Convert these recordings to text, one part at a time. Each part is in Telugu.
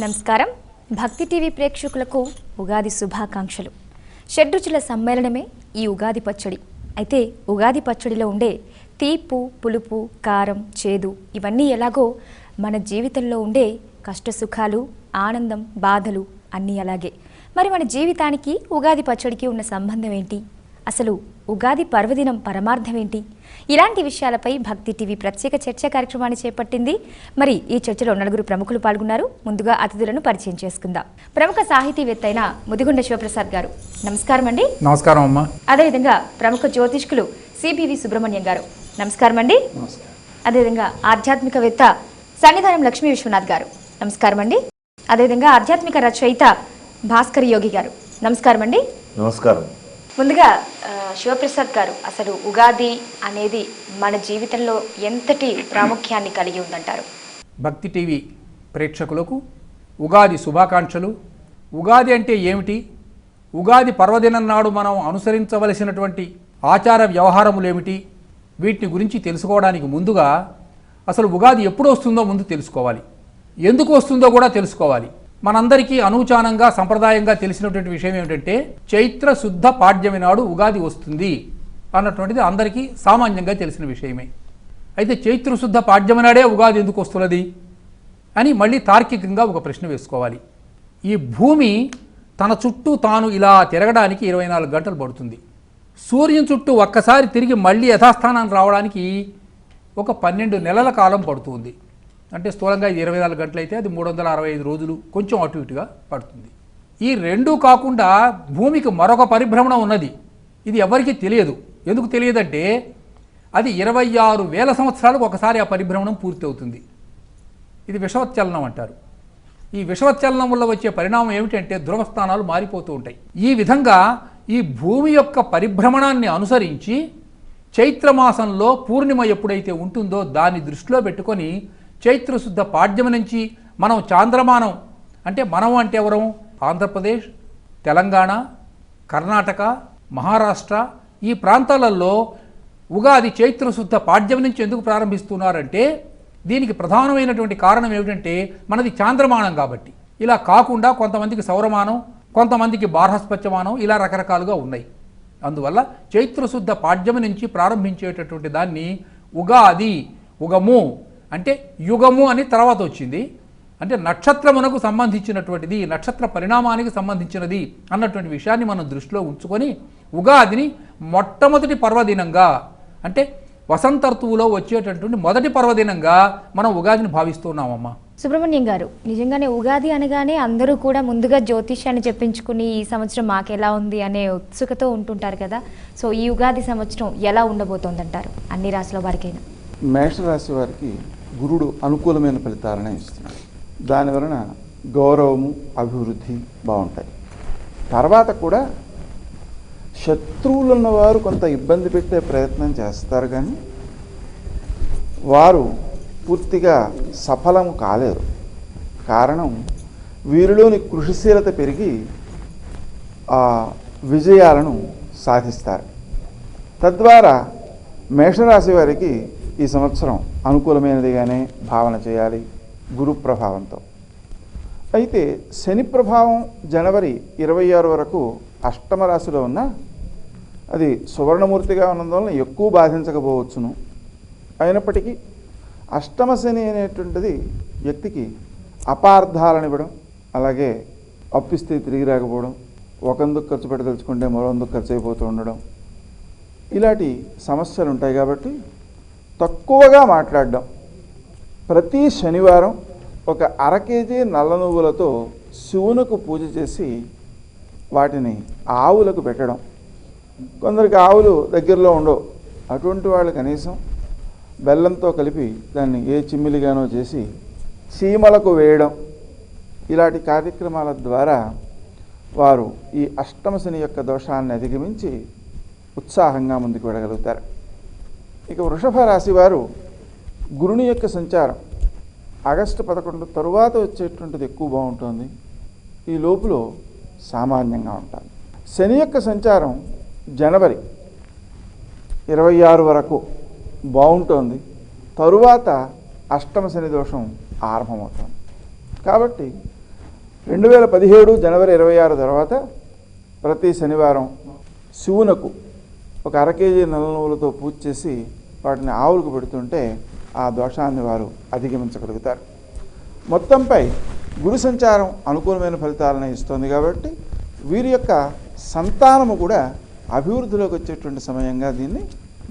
నమస్కారం. భక్తి టీవీ ప్రేక్షకులకు ఉగాది శుభాకాంక్షలు. షడ్రుచుల సమ్మేళనమే ఈ ఉగాది పచ్చడి. అయితే ఉగాది పచ్చడిలో ఉండే తీపు, పులుపు, కారం, చేదు ఇవన్నీ ఎలాగో మన జీవితంలో ఉండే కష్టసుఖాలు, ఆనందం, బాధలు అన్నీ అలాగే. మరి మన జీవితానికి ఉగాది పచ్చడికి ఉన్న సంబంధం ఏంటి? అసలు ఉగాది పర్వదినం పరమార్థం ఏంటి? ఇలాంటి విషయాలపై భక్తి టీవీ ప్రత్యేక చర్చా కార్యక్రమాన్ని చేపట్టింది. మరి ఈ చర్చలో నలుగురు ప్రముఖులు పాల్గొన్నారు. ముందుగా అతిథులను పరిచయం చేసుకుందాం. ప్రముఖ సాహితీవేత్త అయిన ముదిగొండ శివప్రసాద్ గారు, నమస్కారం అండి. నమస్కారం అమ్మా. అదేవిధంగా ప్రముఖ జ్యోతిష్కులు సిబివి సుబ్రహ్మణ్యం గారు, నమస్కారం అండి. అదేవిధంగా ఆధ్యాత్మికవేత్త సన్నిధానం లక్ష్మీ విశ్వనాథ్ గారు, నమస్కారం అండి. అదేవిధంగా ఆధ్యాత్మిక రచయిత భాస్కర్ యోగి గారు, నమస్కారం అండి. నమస్కారం. ముందుగా శివప్రసాద్ గారు, అసలు ఉగాది అనేది మన జీవితంలో ఎంతటి ప్రాముఖ్యాన్ని కలిగి ఉందంటారు? భక్తి టీవీ ప్రేక్షకులకు ఉగాది శుభాకాంక్షలు. ఉగాది అంటే ఏమిటి? ఉగాది పర్వదినం నాడు మనం అనుసరించవలసినటువంటి ఆచార వ్యవహారములు ఏమిటి? వీటిని గురించి తెలుసుకోవడానికి ముందుగా అసలు ఉగాది ఎప్పుడు వస్తుందో ముందు తెలుసుకోవాలి. ఎందుకు వస్తుందో కూడా తెలుసుకోవాలి. మనందరికీ అనూచానంగా సంప్రదాయంగా తెలిసినటువంటి విషయం ఏమిటంటే చైత్ర శుద్ధ పాడ్యమి నాడు ఉగాది వస్తుంది అన్నటువంటిది అందరికీ సామాన్యంగా తెలిసిన విషయమే. అయితే చైత్ర శుద్ధ పాడ్యమి నాడే ఉగాది ఎందుకు వస్తున్నది అని మళ్ళీ తార్కికంగా ఒక ప్రశ్న వేసుకోవాలి. ఈ భూమి తన చుట్టూ తాను ఇలా తిరగడానికి 24 గంటలు పడుతుంది. సూర్యుని చుట్టూ ఒక్కసారి తిరిగి మళ్ళీ యథాస్థానానికి రావడానికి ఒక 12 నెలల కాలం పడుతుంది. అంటే స్థూలంగా ఇది 24 గంటలు అయితే అది 365 రోజులు, కొంచెం అటు ఇటుగా పడుతుంది. ఈ రెండూ కాకుండా భూమికి మరొక పరిభ్రమణం ఉన్నది. ఇది ఎవరికీ తెలియదు. ఎందుకు తెలియదంటే అది 26,000 సంవత్సరాలకు ఒకసారి ఆ పరిభ్రమణం పూర్తి అవుతుంది. ఇది విషవచ్చలనం అంటారు. ఈ విషవచ్చలనం వల్ల వచ్చే పరిణామం ఏమిటంటే ధ్రువస్థానాలు మారిపోతూ ఉంటాయి. ఈ విధంగా ఈ భూమి యొక్క పరిభ్రమణాన్ని అనుసరించి చైత్రమాసంలో పూర్ణిమ ఎప్పుడైతే ఉంటుందో దాన్ని దృష్టిలో పెట్టుకొని చైత్రశుద్ధ పాడ్యమి నుంచి మనం చాంద్రమానం, అంటే మనం అంటే ఎవరు? ఆంధ్రప్రదేశ్, తెలంగాణ, కర్ణాటక, మహారాష్ట్ర ఈ ప్రాంతాలలో ఉగాది చైత్రశుద్ధ పాడ్యమి నుంచి ఎందుకు ప్రారంభిస్తున్నారంటే దీనికి ప్రధానమైనటువంటి కారణం ఏమిటంటే మనది చాంద్రమానం కాబట్టి. ఇలా కాకుండా కొంతమందికి సౌరమానం, కొంతమందికి బార్హస్పత్యమానం, ఇలా రకరకాలుగా ఉన్నాయి. అందువల్ల చైత్రశుద్ధ పాడ్యమి నుంచి ప్రారంభించేటటువంటి దాన్ని ఉగాది, ఉగము అంటే యుగము అని తర్వాత వచ్చింది. అంటే నక్షత్రమునకు సంబంధించినటువంటిది, నక్షత్ర పరిణామానికి సంబంధించినది అన్నటువంటి విషయాన్ని మనం దృష్టిలో ఉంచుకొని ఉగాదిని మొట్టమొదటి పర్వదినంగా, అంటే వసంత ఋతువులో వచ్చేటటువంటి మొదటి పర్వదినంగా మనం ఉగాదిని భావిస్తున్నామమ్మా. సుబ్రహ్మణ్యం గారు, నిజంగానే ఉగాది అనగానే అందరూ కూడా ముందుగా జ్యోతిష్యాన్ని చెప్పించుకుని ఈ సంవత్సరం మాకు ఎలా ఉంది అనే ఉత్సుకతో ఉంటుంటారు కదా. సో ఈ ఉగాది సంవత్సరం ఎలా ఉండబోతోందంటారు అన్ని రాశుల వారికైనా? మేషరాశి వారికి గురుడు అనుకూలమైన ఫలితాలను ఇస్తున్నాడు. దానివలన గౌరవము, అభివృద్ధి బాగుంటాయి. తర్వాత కూడా శత్రువులు ఉన్నవారు కొంత ఇబ్బంది పెట్టే ప్రయత్నం చేస్తారు, కానీ వారు పూర్తిగా సఫలము కాలేరు. కారణం వీరిలోని కృషిశీలత పెరిగి ఆ విజయాలను సాధిస్తారు. తద్వారా మేషరాశి వారికి ఈ సంవత్సరం అనుకూలమైనదిగానే భావన చేయాలి గురు ప్రభావంతో. అయితే శని ప్రభావం జనవరి 26 వరకు అష్టమ రాశిలో ఉన్న అది సువర్ణమూర్తిగా ఉన్నందువలన ఎక్కువ బాధించకపోవచ్చును. అయినప్పటికీ అష్టమ శని అనేటువంటిది వ్యక్తికి అపార్థాలనివ్వడం, అలాగే అప్పిస్తే తిరిగి రాకపోవడం, ఒకందుకు ఖర్చు పెట్టదలుచుకుంటే మరొందుకు ఖర్చు అయిపోతూ ఉండడం, ఇలాంటి సమస్యలు ఉంటాయి. కాబట్టి తక్కువగా మాట్లాడడం, ప్రతి శనివారం ఒక 1/2 కేజీ నల్ల నువ్వులతో శివునకు పూజ చేసి వాటిని ఆవులకు పెట్టడం. కొందరికి ఆవులు దగ్గరలో ఉండవు, అటువంటి వాళ్ళు కనీసం బెల్లంతో కలిపి దాన్ని ఏ చిమ్మిలిగానో చేసి చీమలకు వేయడం, ఇలాంటి కార్యక్రమాల ద్వారా వారు ఈ అష్టమ శని యొక్క దోషాన్ని అధిగమించి ఉత్సాహంగా ముందుకు వెళ్ళగలుగుతారు. ఇక వృషభ రాశి వారు గురుని యొక్క సంచారం ఆగస్టు 11 తరువాత వచ్చేటువంటిది ఎక్కువ బాగుంటుంది. ఈ లోపల సామాన్యంగా ఉంటుంది. శని యొక్క సంచారం జనవరి 26 వరకు బాగుంటుంది. తరువాత అష్టమ శని దోషం ఆరంభమవుతుంది. కాబట్టి 2017 జనవరి 26 తర్వాత ప్రతి శనివారం శివునకు ఒక అరకేజీ నల్ల నువ్వులతో పూజ చేసి వాటిని ఆవులకు పెడుతుంటే ఆ దోషాన్ని వారు అధిగమించగలుగుతారు. మొత్తంపై గురు సంచారం అనుకూలమైన ఫలితాలను ఇస్తుంది కాబట్టి వీరి యొక్క సంతానము కూడా అభివృద్ధిలోకి వచ్చేటువంటి సమయంగా దీన్ని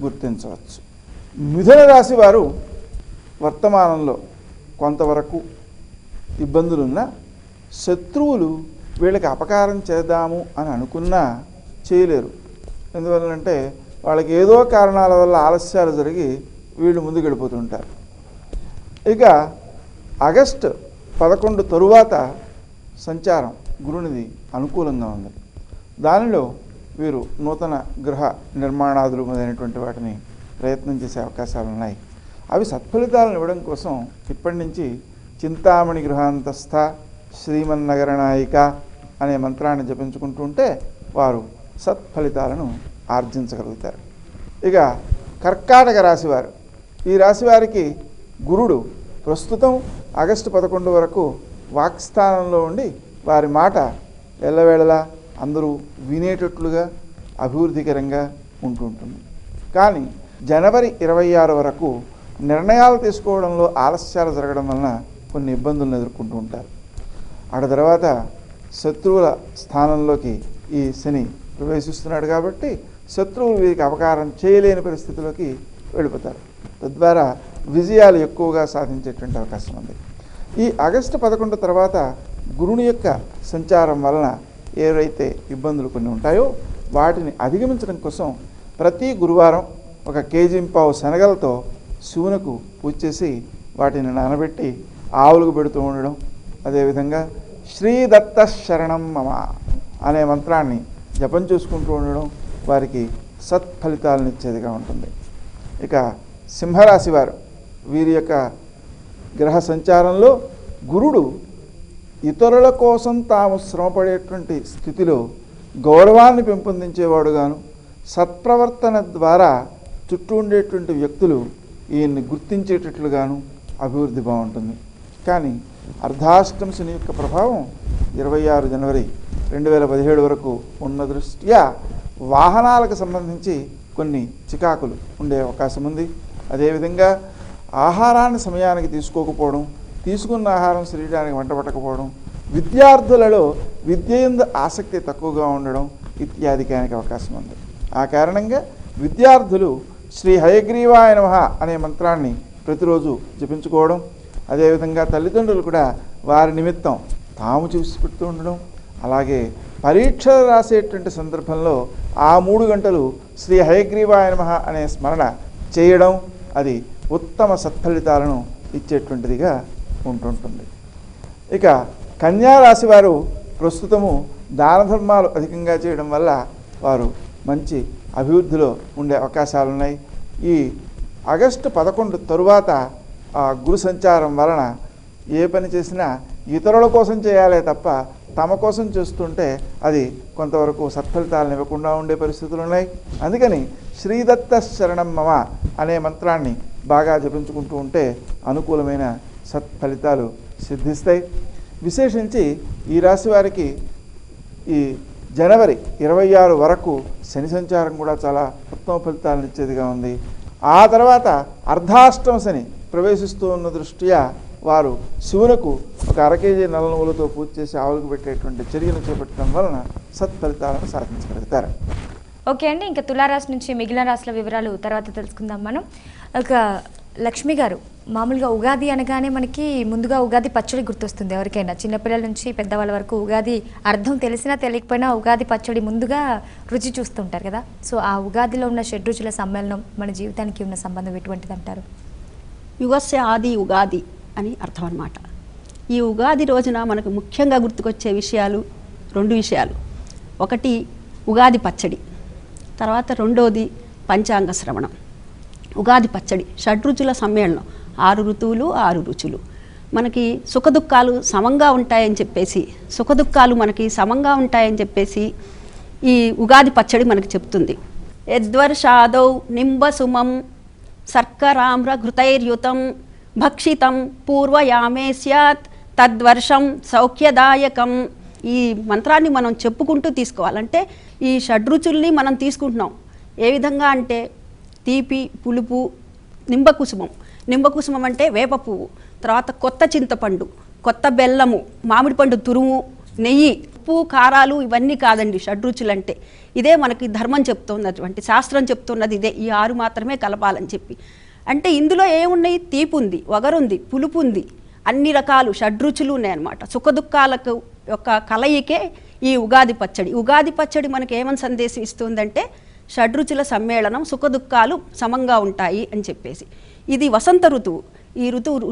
గుర్తించవచ్చు. మిథున రాశి వారు వర్తమానంలో కొంతవరకు ఇబ్బందులున్న శత్రువులు వీళ్ళకి అపకారం చేద్దాము అని అనుకున్నా చేయలేరు. ఎందువల్లంటే వాళ్ళకి ఏదో కారణాల వల్ల ఆలస్యాలు జరిగి వీళ్ళు ముందుకు వెళ్ళిపోతుంటారు. ఇక ఆగస్టు 11 తరువాత సంచారం గురునిది అనుకూలంగా ఉంది. దానిలో వీరు నూతన గృహ నిర్మాణాదులు మొదలైనటువంటి వాటిని ప్రయత్నం చేసే అవకాశాలు ఉన్నాయి. అవి సత్ఫలితాలను ఇవ్వడం కోసం ఇప్పటి నుంచి చింతామణి గృహాంతస్థ శ్రీమన్నగర నాయిక అనే మంత్రాన్ని జపించుకుంటూ ఉంటే వారు సత్ఫలితాలను ఆర్జించగలుగుతారు. ఇక కర్కాటక రాశివారు, ఈ రాశివారికి గురుడు ప్రస్తుతం ఆగస్టు 11 వరకు వాక్స్థానంలో ఉండి వారి మాట ఎల్లవేళలా అందరూ వినేటట్లుగా అభివృద్ధికరంగా ఉంటుంటుంది. కానీ జనవరి 26 వరకు నిర్ణయాలు తీసుకోవడంలో ఆలస్యాలు జరగడం వలన కొన్ని ఇబ్బందులను ఎదుర్కొంటూ ఉంటారు. ఆ తర్వాత శత్రువుల స్థానంలోకి ఈ శని ప్రవేశిస్తున్నాడు కాబట్టి శత్రువులు వీరికి అపకారం చేయలేని పరిస్థితిలోకి వెళ్ళిపోతారు. తద్వారా విజయాలు ఎక్కువగా సాధించేటువంటి అవకాశం ఉంది. ఈ ఆగస్టు 11 తర్వాత గురుని యొక్క సంచారం వలన ఏవైతే ఇబ్బందులు కొన్ని ఉంటాయో వాటిని అధిగమించడం కోసం ప్రతి గురువారం 1 కేజీ పావు శనగలతో శివునకు పూజ చేసి వాటిని నానబెట్టి ఆవులకు పెడుతూ ఉండడం, అదేవిధంగా శ్రీదత్త శరణం మమ అనే మంత్రాన్ని జపం చేసుకుంటూ ఉండడం వారికి సత్ఫలితాలను ఇచ్చేదిగా ఉంటుంది. ఇక సింహరాశి వారు, వీరి యొక్క గ్రహ సంచారంలో గురుడు ఇతరుల కోసం తాము శ్రమపడేటువంటి స్థితిలో గౌరవాన్ని పెంపొందించేవాడుగాను, సత్ప్రవర్తన ద్వారా చుట్టూ ఉండేటువంటి వ్యక్తులు ఈయన్ని గుర్తించేటట్లుగాను అభివృద్ధి బాగుంటుంది. కానీ అర్ధాష్టమ శని యొక్క ప్రభావం 26 జనవరి 2017 వరకు ఉన్న దృష్ట్యా వాహనాలకు సంబంధించి కొన్ని చికాకులు ఉండే అవకాశం ఉంది. అదేవిధంగా ఆహారాన్ని సమయానికి తీసుకోకపోవడం, తీసుకున్న ఆహారం శరీరానికి వంట పట్టకపోవడం, విద్యార్థులలో విద్య యందు ఆసక్తి తక్కువగా ఉండడం ఇత్యాదికానికి అవకాశం ఉంది. ఆ కారణంగా విద్యార్థులు శ్రీ హయగ్రీవాయ నమః అనే మంత్రాన్ని ప్రతిరోజు జపించుకోవడం, అదేవిధంగా తల్లిదండ్రులు కూడా వారి నిమిత్తం తాము చూసి పెడుతూ ఉండడం, అలాగే పరీక్షలు రాసేటువంటి సందర్భంలో ఆ 3 గంటలు శ్రీ హయగ్రీవాయ నమః అనే స్మరణ చేయడం అది ఉత్తమ సత్ఫలితాలను ఇచ్చేటువంటిదిగా ఉంటుంటుంది. ఇక కన్యా రాశి వారు ప్రస్తుతము దాన ధర్మాలు అధికంగా చేయడం వల్ల వారు మంచి అభివృద్ధిలో ఉండే అవకాశాలు ఉన్నాయి. ఈ ఆగస్టు 11 తరువాత ఆ గురు సంచారం వలన ఏ పని చేసినా ఇతరుల కోసం చేయాలే తప్ప తమ కోసం చేస్తుంటే అది కొంతవరకు సత్ఫలితాలను ఇవ్వకుండా ఉండే పరిస్థితులు ఉన్నాయి. అందుకని శ్రీదత్త శరణం మమ అనే మంత్రాన్ని బాగా జపించుకుంటూ ఉంటే అనుకూలమైన సత్ఫలితాలు సిద్ధిస్తాయి. విశేషించి ఈ రాశి వారికి ఈ జనవరి 26 వరకు శని సంచారం కూడా చాలా ఉత్తమ ఫలితాలను ఇచ్చేదిగా ఉంది. ఆ తర్వాత అర్ధాష్టమ శని ప్రవేశిస్తూ ఉన్న దృష్ట్యా వారు శివునకు 1 కేజీ నల్ల నువ్వులతో పూజ చేసి ఆవులకు పెట్టేటువంటి చర్యను చేపట్టడం వలన సత్ఫలితాలను సాధించగలుగుతారు. ఓకే అండి, ఇంకా తులారాశి నుంచి మిగిలిన రాశుల వివరాలు తర్వాత తెలుసుకుందాం మనం. ఒక లక్ష్మి గారు, మామూలుగా ఉగాది అనగానే మనకి ముందుగా ఉగాది పచ్చడి గుర్తొస్తుంది. ఎవరికైనా చిన్నపిల్లల నుంచి పెద్దవాళ్ళ వరకు ఉగాది అర్థం తెలిసినా తెలియకపోయినా ఉగాది పచ్చడి ముందుగా రుచి చూస్తుంటారు కదా. సో ఆ ఉగాదిలో ఉన్న షడ్రుచుల సమ్మేళనం మన జీవితానికి ఉన్న సంబంధం ఎటువంటిది అంటారు? యుగస్య ఆది ఉగాది అని అర్థం అన్నమాట. ఈ ఉగాది రోజున మనకు ముఖ్యంగా గుర్తుకొచ్చే విషయాలు 2 విషయాలు. ఒకటి ఉగాది పచ్చడి, తర్వాత రెండోది పంచాంగ శ్రవణం. ఉగాది పచ్చడి షడ్రుచుల సమ్మేళనం, 6 ఋతువులు 6 రుచులు. మనకి సుఖదుఖాలు సమంగా ఉంటాయని చెప్పేసి ఈ ఉగాది పచ్చడి మనకి చెప్తుంది. యద్వర్షాదౌ నింబసుమం శర్కరామ్ర ఘృతైర్యుతం భక్షితం పూర్వయామే స్యాత్ తద్వర్షం సౌఖ్యదాయకం. ఈ మంత్రాన్ని మనం చెప్పుకుంటూ తీసుకోవాలంటే ఈ షడ్రుచుల్ని మనం తీసుకుంటున్నాం. ఏ విధంగా అంటే తీపి, పులుపు, నింబకుసుమం అంటే వేప పువ్వు, తర్వాత కొత్త చింతపండు, కొత్త బెల్లము, మామిడి పండు తురుము, నెయ్యి, ఉప్పు, కారాలు ఇవన్నీ కాదండి షడ్రుచులు అంటే. ఇదే మనకి ధర్మం చెప్తున్నటువంటి, శాస్త్రం చెప్తున్నది ఇదే, ఈ 6 మాత్రమే కలపాలని చెప్పి. అంటే ఇందులో ఏమున్నాయి? తీపి ఉంది, వగరుంది, పులుపు ఉంది, అన్ని రకాలు షడ్రుచులు ఉన్నాయన్నమాట. సుఖదుఖాలకు యొక్క కలయికే ఈ ఉగాది పచ్చడి. ఉగాది పచ్చడి మనకి ఏమని సందేశం ఇస్తుందంటే షడ్రుచుల సమ్మేళనం, సుఖదుఖాలు సమంగా ఉంటాయి అని చెప్పేసి. ఇది వసంత ఋతువు. ఈ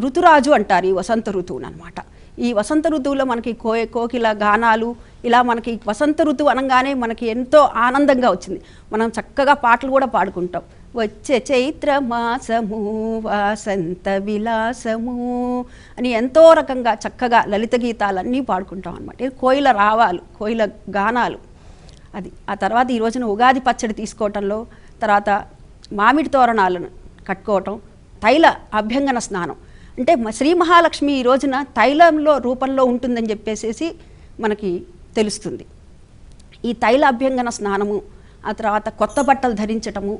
ఋతురాజు అంటారు ఈ వసంత ఋతువుని అనమాట. ఈ వసంత ఋతువులో మనకి కోకిల గానాలు, ఇలా మనకి వసంత ఋతువు అనగానే మనకి ఎంతో ఆనందంగా వచ్చింది. మనం చక్కగా పాటలు కూడా పాడుకుంటాం. వచ్చే చైత్ర మాసము వసంత విలాసము అని ఎంతో రకంగా చక్కగా లలిత గీతాలన్నీ పాడుకుంటాం అనమాట. ఇది కోయిల రావాలు, కోయిల గానాలు. అది ఆ తర్వాత ఈ రోజున ఉగాది పచ్చడి తీసుకోవటంలో, తర్వాత మామిడి తోరణాలను కట్టుకోవటం, తైల అభ్యంగన స్నానం అంటే శ్రీ మహాలక్ష్మి ఈ రోజున తైలంలో రూపంలో ఉంటుందని చెప్పేసి మనకి తెలుస్తుంది. ఈ తైల అభ్యంగన స్నానము, ఆ తర్వాత కొత్త బట్టలు ధరించటము,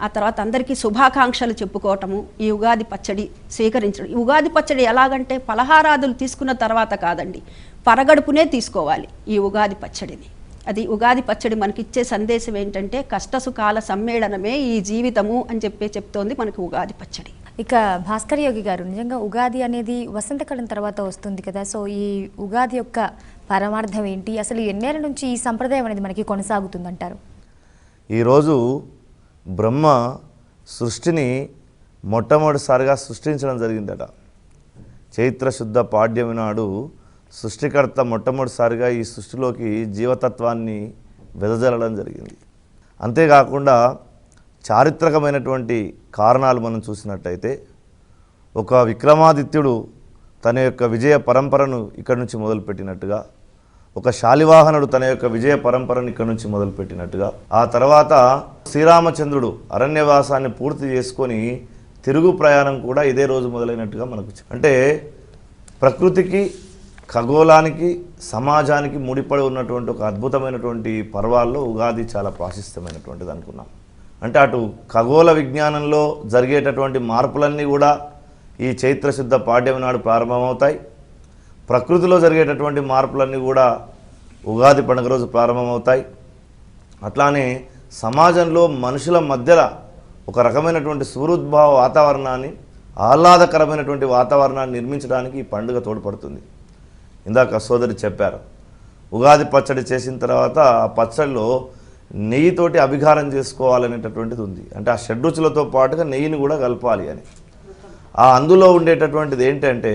ఆ తర్వాత అందరికీ శుభాకాంక్షలు చెప్పుకోవటము, ఈ ఉగాది పచ్చడి స్వీకరించడం. ఈ ఉగాది పచ్చడి ఎలాగంటే పలహారాదులు తీసుకున్న తర్వాత కాదండి, పరగడుపునే తీసుకోవాలి ఈ ఉగాది పచ్చడిని. అది ఉగాది పచ్చడి మనకిచ్చే సందేశం ఏంటంటే కష్టసుఖాల సమ్మేళనమే ఈ జీవితము అని చెప్తోంది మనకి ఉగాది పచ్చడి. ఇక భాస్కర్ యోగి గారు, నిజంగా ఉగాది అనేది వసంతకాలం తర్వాత వస్తుంది కదా, సో ఈ ఉగాది యొక్క పరమార్థం ఏంటి, అసలు ఎన్నేళ్ళ నుంచి ఈ సంప్రదాయం అనేది మనకి కొనసాగుతుందంటారు? ఈరోజు బ్రహ్మ సృష్టిని మొట్టమొదటిసారిగా సృష్టించడం జరిగిందట. చైత్రశుద్ధ పాడ్యమి నాడు సృష్టికర్త మొట్టమొదటిసారిగా ఈ సృష్టిలోకి జీవతత్వాన్ని వెదజల్లడం జరిగింది. అంతేకాకుండా చారిత్రకమైనటువంటి కారణాలు మనం చూసినట్టయితే, ఒక విక్రమాదిత్యుడు తన యొక్క విజయ పరంపరను ఇక్కడి నుంచి మొదలుపెట్టినట్టుగా, ఒక శాలివాహనుడు తన యొక్క విజయ పరంపరను ఇక్కడి నుంచి మొదలుపెట్టినట్టుగా, ఆ తర్వాత శ్రీరామచంద్రుడు అరణ్యవాసాన్ని పూర్తి చేసుకొని తిరుగు ప్రయాణం కూడా ఇదే రోజు మొదలైనట్టుగా మనకు. అంటే ప్రకృతికి, ఖగోళానికి, సమాజానికి ముడిపడి ఉన్నటువంటి ఒక అద్భుతమైనటువంటి పర్వాల్లో ఉగాది చాలా ప్రాశస్త్యమైనటువంటిది అనుకున్నాం. అంటే అటు ఖగోళ విజ్ఞానంలో జరిగేటటువంటి మార్పులన్నీ కూడా ఈ చైత్రశుద్ధ పాడ్యమి నాడు ప్రారంభమవుతాయి. ప్రకృతిలో జరిగేటటువంటి మార్పులన్నీ కూడా ఉగాది పండుగ రోజు ప్రారంభమవుతాయి. అట్లానే సమాజంలో మనుషుల మధ్యలో ఒక రకమైనటువంటి సూర్యోద్భవ వాతావరణాన్ని, ఆహ్లాదకరమైనటువంటి వాతావరణాన్ని నిర్మించడానికి ఈ పండుగ తోడ్పడుతుంది. ఇందాక సోదరి చెప్పారు, ఉగాది పచ్చడి చేసిన తర్వాత ఆ పచ్చడిలో నెయ్యితోటి అభిఘారం చేసుకోవాలనేటటువంటిది ఉంది. అంటే ఆ షడ్రుచులతో పాటుగా నెయ్యిని కూడా కలపాలి అని. ఆ అందులో ఉండేటటువంటిది ఏంటంటే,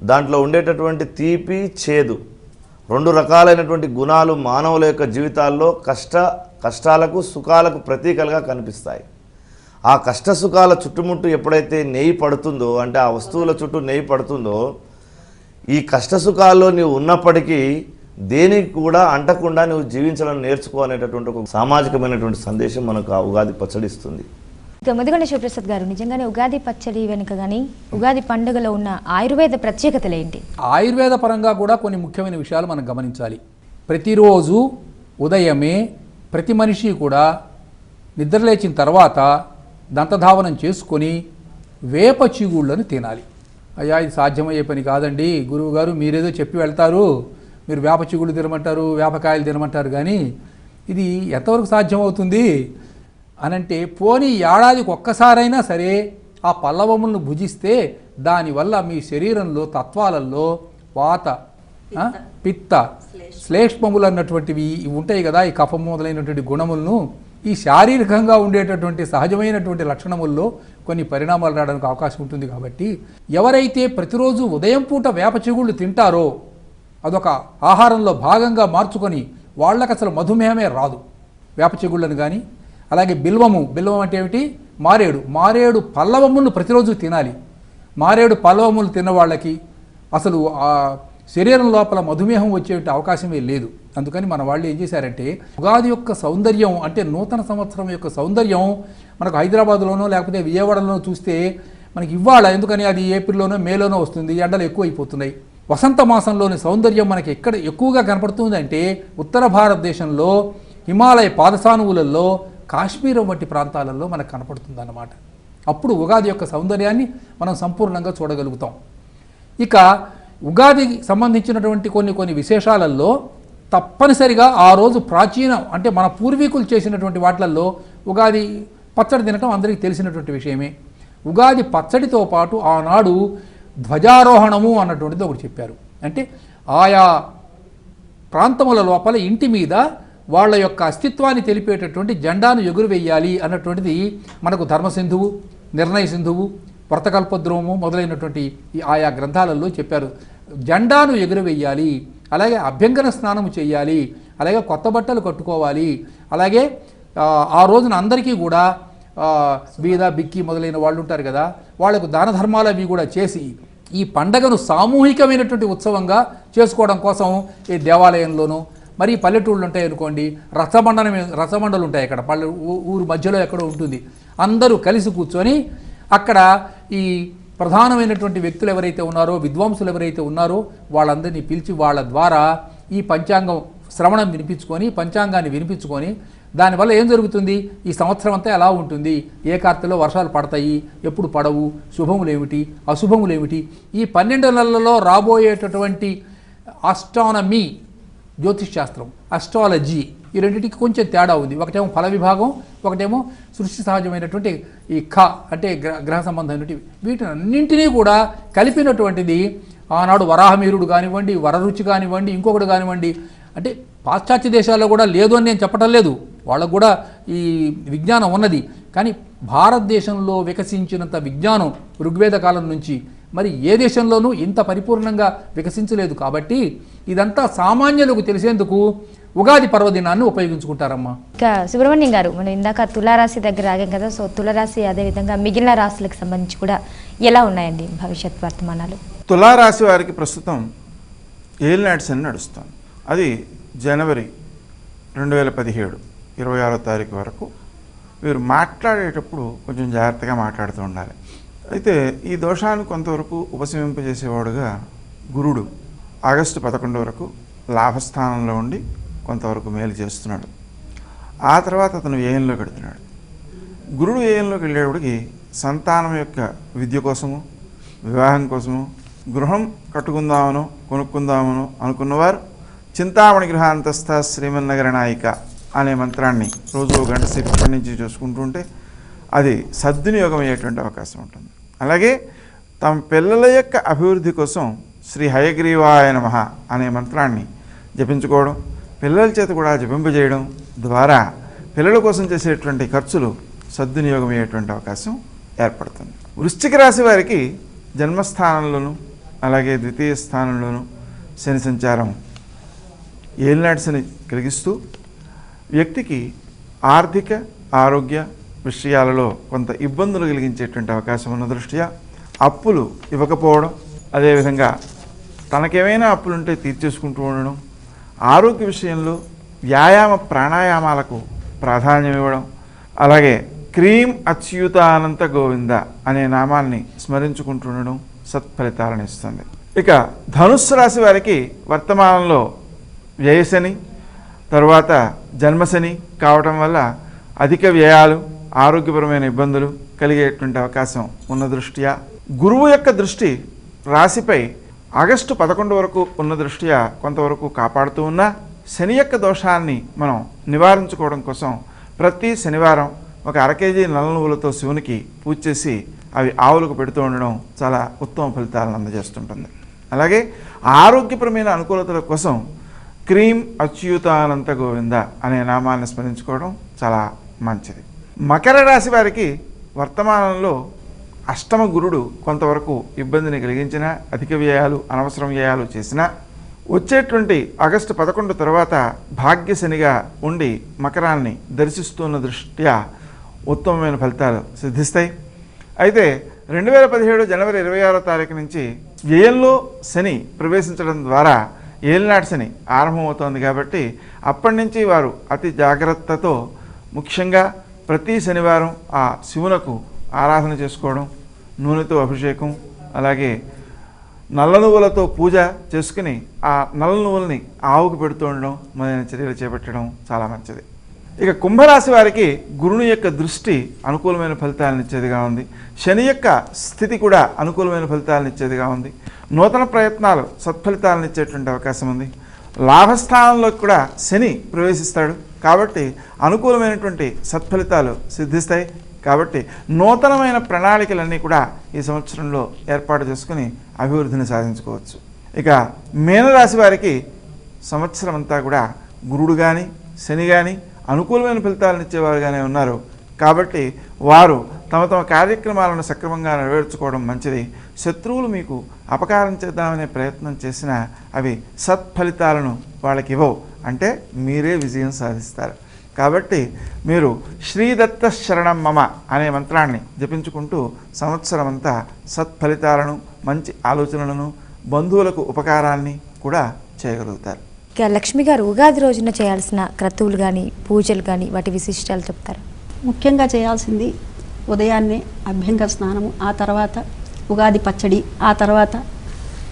దాంట్లో ఉండేటటువంటి తీపి, చేదు, 2 రకాలైనటువంటి గుణాలు మానవుల యొక్క జీవితాల్లో కష్టాలకు, సుఖాలకు ప్రతీకలుగా కనిపిస్తాయి. ఆ కష్ట సుఖాల చుట్టుముట్టు ఎప్పుడైతే నెయ్యి పడుతుందో, అంటే ఆ వస్తువుల చుట్టూ నెయ్యి పడుతుందో, ఈ కష్టసుఖాల్లో నీవు ఉన్నప్పటికీ దేనికి కూడా అంటకుండా నువ్వు జీవించడం నేర్చుకో అనేటటువంటి ఒక సామాజికమైనటువంటి సందేశం మనకు ఆ ఉగాది పచ్చడి ఇస్తుంది. ఇక ముదిగొండ శివప్రసాద్ గారు, నిజంగానే ఉగాది పచ్చడి వెనుక కానీ ఉగాది పండుగలో ఉన్న ఆయుర్వేద ప్రత్యేకతలు ఏంటి? ఆయుర్వేద పరంగా కూడా కొన్ని ముఖ్యమైన విషయాలు మనం గమనించాలి. ప్రతిరోజు ఉదయమే ప్రతి మనిషి కూడా నిద్రలేచిన తర్వాత దంతధావనం చేసుకొని వేప చిగుళ్ళను తినాలి. అయ్యా, ఇది సాధ్యమయ్యే పని కాదండి గురువు గారు, మీరేదో చెప్పి వెళ్తారు, మీరు వేప చిగుళ్ళు తినమంటారు, వేపకాయలు తినమంటారు, కానీ ఇది ఎంతవరకు సాధ్యమవుతుంది అనంటే, పోనీ ఏడాదికి ఒక్కసారైనా సరే ఆ పల్లవములను భుజిస్తే దానివల్ల మీ శరీరంలో తత్వాలలో వాత, పిత్త, శ్లేష్మములు అన్నటువంటివి ఉంటాయి కదా, ఈ కఫం మొదలైనటువంటి గుణములను ఈ శారీరకంగా ఉండేటటువంటి సహజమైనటువంటి లక్షణముల్లో కొన్ని పరిణామాలు రావడానికి అవకాశం ఉంటుంది. కాబట్టి ఎవరైతే ప్రతిరోజు ఉదయం పూట వేప చిగుళ్ళు తింటారో, అదొక ఆహారంలో భాగంగా మార్చుకొని వాళ్ళకి అసలు మధుమేహమే రాదు. వేప చిగుళ్ళను కానీ, అలాగే బిల్వం అంటే ఏమిటి, మారేడు పల్లవములను ప్రతిరోజు తినాలి. మారేడు పల్లవములు తిన్న వాళ్ళకి అసలు ఆ శరీరం లోపల మధుమేహం వచ్చే అవకాశమే లేదు. అందుకని మన వాళ్ళు ఏం చేశారంటే, ఉగాది యొక్క సౌందర్యం అంటే నూతన సంవత్సరం యొక్క సౌందర్యం మనకు హైదరాబాద్లోనో లేకపోతే విజయవాడలోనో చూస్తే మనకి ఇవాళ ఎందుకని అది ఏప్రిల్లోనో మేలోనో వస్తుంది, ఎండలు ఎక్కువ అయిపోతున్నాయి. వసంత మాసంలోని సౌందర్యం మనకి ఎక్కడ ఎక్కువగా కనపడుతుందంటే ఉత్తర భారతదేశంలో హిమాలయ పాదసానువులలో కాశ్మీరం వంటి ప్రాంతాలలో మనకు కనపడుతుంది అన్నమాట. అప్పుడు ఉగాది యొక్క సౌందర్యాన్ని మనం సంపూర్ణంగా చూడగలుగుతాం. ఇక ఉగాదికి సంబంధించినటువంటి కొన్ని విశేషాలలో తప్పనిసరిగా ఆ రోజు ప్రాచీనం అంటే మన పూర్వీకులు చేసినటువంటి వాటిల్లో ఉగాది పచ్చడి తినటం అందరికీ తెలిసినటువంటి విషయమే. ఉగాది పచ్చడితో పాటు ఆనాడు ధ్వజారోహణము అన్నటువంటిది ఒకటి చెప్పారు. అంటే ఆయా ప్రాంతముల లోపల ఇంటి మీద వాళ్ళ యొక్క అస్తిత్వాన్ని తెలిపేటటువంటి జెండాను ఎగురువేయాలి అన్నటువంటిది మనకు ధర్మసింధువు, నిర్ణయ సింధువు, వ్రతకల్పద్రోము మొదలైనటువంటి ఈ ఆయా గ్రంథాలలో చెప్పారు. జెండాను ఎగురవేయాలి, అలాగే అభ్యంగన స్నానం చేయాలి, అలాగే కొత్త బట్టలు కట్టుకోవాలి, అలాగే ఆ రోజున అందరికీ కూడా బీద బిక్కి మొదలైన వాళ్ళు ఉంటారు కదా, వాళ్లకు దాన ధర్మాలు అవి కూడా చేసి ఈ పండగను సామూహికమైనటువంటి ఉత్సవంగా చేసుకోవడం కోసం ఈ దేవాలయంలోనూ మరి పల్లెటూళ్ళు ఉంటాయి అనుకోండి, రసమండలు ఉంటాయి అక్కడ ఊరు మధ్యలో ఎక్కడో ఉంటుంది. అందరూ కలిసి కూర్చొని అక్కడ ఈ ప్రధానమైనటువంటి వ్యక్తులు ఎవరైతే ఉన్నారో, విద్వాంసులు ఎవరైతే ఉన్నారో వాళ్ళందరినీ పిలిచి వాళ్ళ ద్వారా ఈ పంచాంగం శ్రవణం వినిపించుకొని, పంచాంగాన్ని వినిపించుకొని దానివల్ల ఏం జరుగుతుంది, ఈ సంవత్సరం అంతా ఎలా ఉంటుంది, ఏ కార్తెలో వర్షాలు పడతాయి, ఎప్పుడు పడవు, శుభములు ఏమిటి, అశుభములు ఏమిటి, ఈ 12 నెలలలో రాబోయేటటువంటి ఆస్ట్రానమీ జ్యోతిష్ శాస్త్రం, అస్ట్రాలజీ, ఈ రెండింటికి కొంచెం తేడా ఉంది. ఒకటేమో ఫల విభాగం, ఒకటేమో సృష్టి సహజమైనటువంటి ఈ అంటే గ్రహ సంబంధమైనటువంటి వీటినన్నింటినీ కూడా కలిపినటువంటిది ఆనాడు వరాహమీరుడు కానివ్వండి, వరరుచి కానివ్వండి, ఇంకొకటి కానివ్వండి. అంటే పాశ్చాత్య దేశాల్లో కూడా లేదు అని నేను చెప్పటం లేదు, వాళ్ళకు కూడా ఈ విజ్ఞానం ఉన్నది. కానీ భారతదేశంలో వికసించినంత విజ్ఞానం ఋగ్వేద కాలం నుంచి మరి ఏ దేశంలోనూ ఇంత పరిపూర్ణంగా వికసించలేదు. కాబట్టి ఇదంతా సామాన్యులకు తెలిసేందుకు ఉగాది పర్వదినాన్ని ఉపయోగించుకుంటారమ్మా. ఇక సుబ్రహ్మణ్యం గారు, మనం ఇందాక తులారాశి దగ్గర ఆగాం కదా, సో తులారాశి అదేవిధంగా మిగిలిన రాశులకు సంబంధించి కూడా ఎలా ఉన్నాయండి భవిష్యత్ వర్తమానాలు? తులారాశి వారికి ప్రస్తుతం ఏలినాటి శని నడుస్తుంది. అది జనవరి 2017 26వ తారీఖు వరకు. వీరు మాట్లాడేటప్పుడు కొంచెం జాగ్రత్తగా మాట్లాడుతూ ఉండాలి. అయితే ఈ దోషాన్ని కొంతవరకు ఉపశమింపజేసేవాడుగా గురుడు ఆగస్టు 11 వరకు లాభస్థానంలో ఉండి కొంతవరకు మేలు చేస్తున్నాడు. ఆ తర్వాత అతను వ్యయంలోకి వెడుతున్నాడు. గురుడు వ్యయంలోకి వెళ్ళేవాడికి సంతానం యొక్క విద్య కోసము, వివాహం కోసము, గృహం కట్టుకుందామనో కొనుక్కుందామనో అనుకున్నవారు చింతామణి గృహాంతస్థ శ్రీమన్నగర నాయిక అనే మంత్రాన్ని రోజు గంట సేపు ఇప్పటి నుంచి చూసుకుంటూ ఉంటే అది సద్వినియోగం అయ్యేటువంటి అవకాశం ఉంటుంది. అలాగే తమ పిల్లల యొక్క అభివృద్ధి కోసం శ్రీ హయగ్రీవాయ నమః అనే మంత్రాన్ని జపించుకోవడం, పిల్లల చేత కూడా జపింపజేయడం ద్వారా పిల్లల కోసం చేసేటువంటి ఖర్చులు సద్వినియోగం అయ్యేటువంటి అవకాశం ఏర్పడుతుంది. వృశ్చిక రాశి వారికి జన్మస్థానంలోనూ అలాగే ద్వితీయ స్థానంలోనూ శని సంచారం ఏలినాటి శని కలిగిస్తూ వ్యక్తికి ఆర్థిక ఆరోగ్య విషయాలలో కొంత ఇబ్బందులు కలిగించేటువంటి అవకాశం ఉన్న దృష్ట్యా అప్పులు ఇవ్వకపోవడం, అదేవిధంగా తనకేమైనా అప్పులుంటే తీర్చేసుకుంటూ ఉండడం, ఆరోగ్య విషయంలో వ్యాయామ ప్రాణాయామాలకు ప్రాధాన్యం ఇవ్వడం, అలాగే క్రీం అచ్యుతానంత గోవింద అనే నామాన్ని స్మరించుకుంటుండడం సత్ఫలితాలను ఇస్తుంది. ఇక ధనుస్సు రాశి వారికి వర్తమానంలో వ్యయశని తర్వాత జన్మశని కావటం వల్ల అధిక వ్యయాలు, ఆరోగ్యపరమైన ఇబ్బందులు కలిగేటువంటి అవకాశం ఉన్న దృష్ట్యా గురువు యొక్క దృష్టి రాశిపై ఆగస్టు 11 వరకు ఉన్న దృష్ట్యా కొంతవరకు కాపాడుతూ ఉన్న శని యొక్క దోషాన్ని మనం నివారించుకోవడం కోసం ప్రతి శనివారం ఒక 1/2 కేజీ నల్ల నువ్వులతో శివునికి పూజ చేసి అవి ఆవులకు పెడుతూ ఉండడం చాలా ఉత్తమ ఫలితాలను అందజేస్తుంటుంది. అలాగే ఆరోగ్యపరమైన అనుకూలతల కోసం క్రీం అచ్యుతానంత గోవింద అనే నామాన్ని స్మరించుకోవడం చాలా మంచిది. మకర రాశి వారికి వర్తమానంలో అష్టమ గురుడు కొంతవరకు ఇబ్బందిని కలిగించిన, అధిక వ్యయాలు, అనవసరం వ్యయాలు చేసినా వచ్చేటువంటి ఆగస్టు 11 తర్వాత భాగ్యశనిగా ఉండి మకరాన్ని దర్శిస్తున్న దృష్ట్యా ఉత్తమమైన ఫలితాలు సిద్ధిస్తాయి. అయితే 2017 జనవరి 26వ తారీఖు నుంచి వ్యయంలో శని ప్రవేశించడం ద్వారా ఏలినాటి శని ఆరంభమవుతోంది. కాబట్టి అప్పటి నుంచి వారు అతి జాగ్రత్తతో ముఖ్యంగా ప్రతి శనివారం ఆ శివునకు ఆరాధన చేసుకోవడం, నూనెతో అభిషేకం, అలాగే నల్ల నువ్వులతో పూజ చేసుకుని ఆ నల్ల నువ్వుల్ని ఆవుకు పెడుతూ ఉండడం మొదలైన చర్యలు చేపట్టడం చాలా మంచిది. ఇక కుంభరాశి వారికి గురుని యొక్క దృష్టి అనుకూలమైన ఫలితాలను ఇచ్చేదిగా ఉంది. శని యొక్క స్థితి కూడా అనుకూలమైన ఫలితాలను ఇచ్చేదిగా ఉంది. నూతన ప్రయత్నాలు సత్ఫలితాలను ఇచ్చేటువంటి అవకాశం ఉంది. లాభస్థానంలో కూడా శని ప్రవేశిస్తాడు కాబట్టి అనుకూలమైనటువంటి సత్ఫలితాలు సిద్ధిస్తాయి. కాబట్టి నూతనమైన ప్రణాళికలన్నీ కూడా ఈ సంవత్సరంలో ఏర్పాటు చేసుకుని అభివృద్ధిని సాధించుకోవచ్చు. ఇక మీనరాశి వారికి సంవత్సరం అంతా కూడా గురుడు కానీ శని కానీ అనుకూలమైన ఫలితాలను ఇచ్చేవారుగానే ఉన్నారు. కాబట్టి వారు తమ తమ కార్యక్రమాలను సక్రమంగా నెరవేర్చుకోవడం మంచిది. శత్రువులు మీకు అపకారం చేద్దామనే ప్రయత్నం చేసినా అవి సత్ఫలితాలను వాళ్ళకి ఇవ్వవు, అంటే మీరే విజయం సాధిస్తారు. కాబట్టి మీరు శ్రీదత్త శరణం మమ అనే మంత్రాన్ని జపించుకుంటూ సంవత్సరం అంతా సత్ఫలితాలను, మంచి ఆలోచనలను, బంధువులకు ఉపకారాన్ని కూడా చేయగలుగుతారు. ఇక లక్ష్మి గారు, ఉగాది రోజున చేయాల్సిన క్రతువులు కానీ పూజలు కానీ వాటి విశిష్టాలు చెప్తారు. ముఖ్యంగా చేయాల్సింది ఉదయాన్నే అభ్యంగ స్నానము, ఆ తర్వాత ఉగాది పచ్చడి, ఆ తర్వాత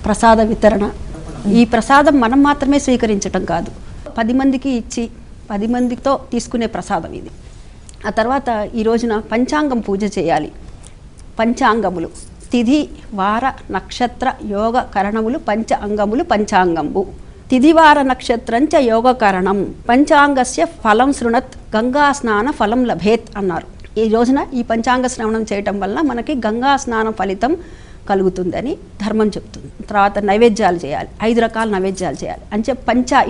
ప్రసాద వితరణ. ఈ ప్రసాదం మనం మాత్రమే స్వీకరించటం కాదు, 10 మందికి ఇచ్చి 10 మందితో తీసుకునే ప్రసాదం ఇది. ఆ తర్వాత ఈ రోజున పంచాంగం పూజ చేయాలి. పంచాంగములు తిథి వార నక్షత్ర యోగ కరణములు పంచ అంగములు పంచాంగంబు. తిథివార నక్షత్రంచ యోగకరణం పంచాంగస్య ఫలం శృణత్ గంగా స్నాన ఫలం లభేత్ అన్నారు. ఈ రోజున ఈ పంచాంగ శ్రవణం చేయటం వల్ల మనకి గంగా స్నానం ఫలితం కలుగుతుందని ధర్మం చెప్తుంది. తర్వాత నైవేద్యాలు చేయాలి, 5 రకాల నైవేద్యాలు చేయాలి. అంటే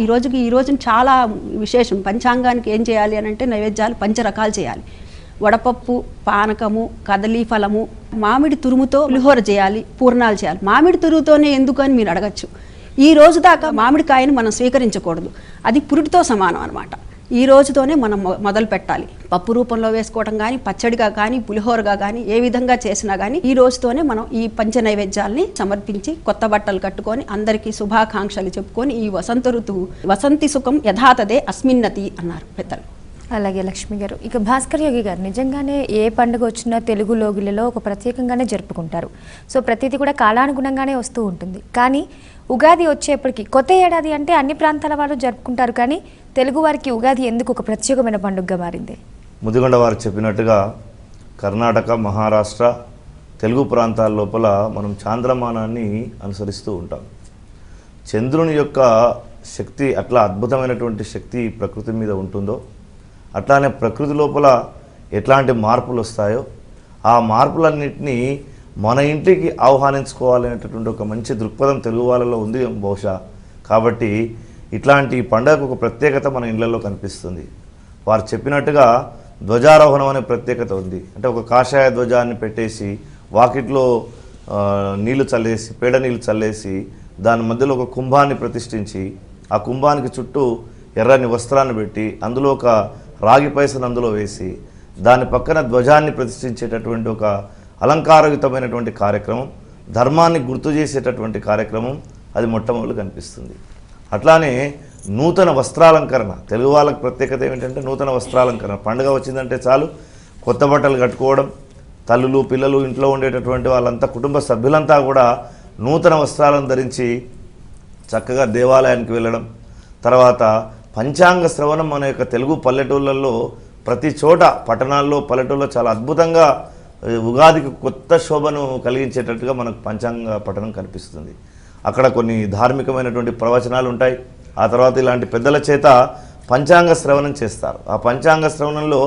ఈ రోజున చాలా విశేషం. పంచాంగానికి ఏం చేయాలి అని అంటే నైవేద్యాలు 5 రకాలు చేయాలి. వడపప్పు, పానకము, కదలీ ఫలము, మామిడి తురుముతో పులిహోర చేయాలి, పూర్ణాలు చేయాలి. మామిడి తురుముతోనే ఎందుకు అని మీరు అడగచ్చు. ఈ రోజు దాకా మామిడికాయను మనం స్వీకరించకూడదు, అది పురుటితో సమానం అనమాట. ఈ రోజుతోనే మనం మొదలు పెట్టాలి. పప్పు రూపంలో వేసుకోవడం కానీ, పచ్చడిగా కానీ, పులిహోరగా కానీ, ఏ విధంగా చేసినా కానీ ఈ రోజుతోనే మనం ఈ పంచ నైవేద్యాల్ని సమర్పించి కొత్త బట్టలు కట్టుకొని అందరికీ శుభాకాంక్షలు చెప్పుకొని ఈ వసంత ఋతువు వసంతి సుఖం యథాతదే అస్మిన్నతి అన్నారు పెద్దలు. అలాగే లక్ష్మి గారు, ఇక భాస్కర్ యోగి గారు, నిజంగానే ఏ పండుగ వచ్చినా తెలుగు లోగిలలో ఒక ప్రత్యేకంగానే జరుపుకుంటారు. సో ప్రతిదీ కూడా కాలానుగుణంగానే వస్తూ ఉంటుంది. కానీ ఉగాది వచ్చేప్పటికి కొత్త ఏడాది అంటే అన్ని ప్రాంతాల వాళ్ళు జరుపుకుంటారు, కానీ తెలుగు వారికి ఉగాది ఎందుకు ఒక ప్రత్యేకమైన పండుగగా మారింది? ముదిగొండ వారు చెప్పినట్టుగా కర్ణాటక, మహారాష్ట్ర, తెలుగు ప్రాంతాల లోపల మనం చాంద్రమానాన్ని అనుసరిస్తూ ఉంటాం. చంద్రుని యొక్క శక్తి అట్లా అద్భుతమైనటువంటి శక్తి ప్రకృతి మీద ఉంటుందో, అట్లానే ప్రకృతి లోపల ఎట్లాంటి మార్పులు వస్తాయో ఆ మార్పులన్నింటినీ మన ఇంటికి ఆహ్వానించుకోవాలనేటటువంటి ఒక మంచి దృక్పథం తెలుగు వాళ్ళలో ఉంది బహుశా. కాబట్టి ఇట్లాంటి పండుగకు ఒక ప్రత్యేకత మన ఇళ్లలో కనిపిస్తుంది. వారు చెప్పినట్టుగా ధ్వజారోహణం అనే ప్రత్యేకత ఉంది. అంటే ఒక కాషాయ ధ్వజాన్ని పెట్టేసి వాకిట్లో నీళ్లు చల్లేసి, పేడ నీళ్లు చల్లేసి, దాని మధ్యలో ఒక కుంభాన్ని ప్రతిష్ఠించి ఆ కుంభానికి చుట్టూ ఎర్రని వస్త్రాన్ని పెట్టి అందులో ఒక రాగి పైసను అందులో వేసి దాని పక్కన ధ్వజాన్ని ప్రతిష్ఠించేటటువంటి ఒక అలంకారయుతమైనటువంటి కార్యక్రమం, ధర్మాన్ని గుర్తు చేసేటటువంటి కార్యక్రమం అది మొట్టమొదలు కనిపిస్తుంది. అట్లానే నూతన వస్త్రాలంకరణ, తెలుగు వాళ్ళకి ప్రత్యేకత ఏమిటంటే నూతన వస్త్రాలంకరణ. పండుగ వచ్చిందంటే చాలు కొత్త బట్టలు కట్టుకోవడం, తల్లులు పిల్లలు ఇంట్లో ఉండేటటువంటి వాళ్ళంతా కుటుంబ సభ్యులంతా కూడా నూతన వస్త్రాలను ధరించి చక్కగా దేవాలయానికి వెళ్ళడం. తర్వాత పంచాంగ శ్రవణం మన యొక్క తెలుగు పల్లెటూళ్ళల్లో ప్రతి చోట, పట్టణాల్లో పల్లెటూళ్ళలో చాలా అద్భుతంగా ఉగాదికి కొత్త శోభను కలిగించేటట్టుగా మనకు పంచాంగ పఠనం కనిపిస్తుంది. అక్కడ కొన్ని ధార్మికమైనటువంటి ప్రవచనాలు ఉంటాయి. ఆ తర్వాత ఇలాంటి పెద్దల చేత పంచాంగ శ్రవణం చేస్తారు. ఆ పంచాంగ శ్రవణంలో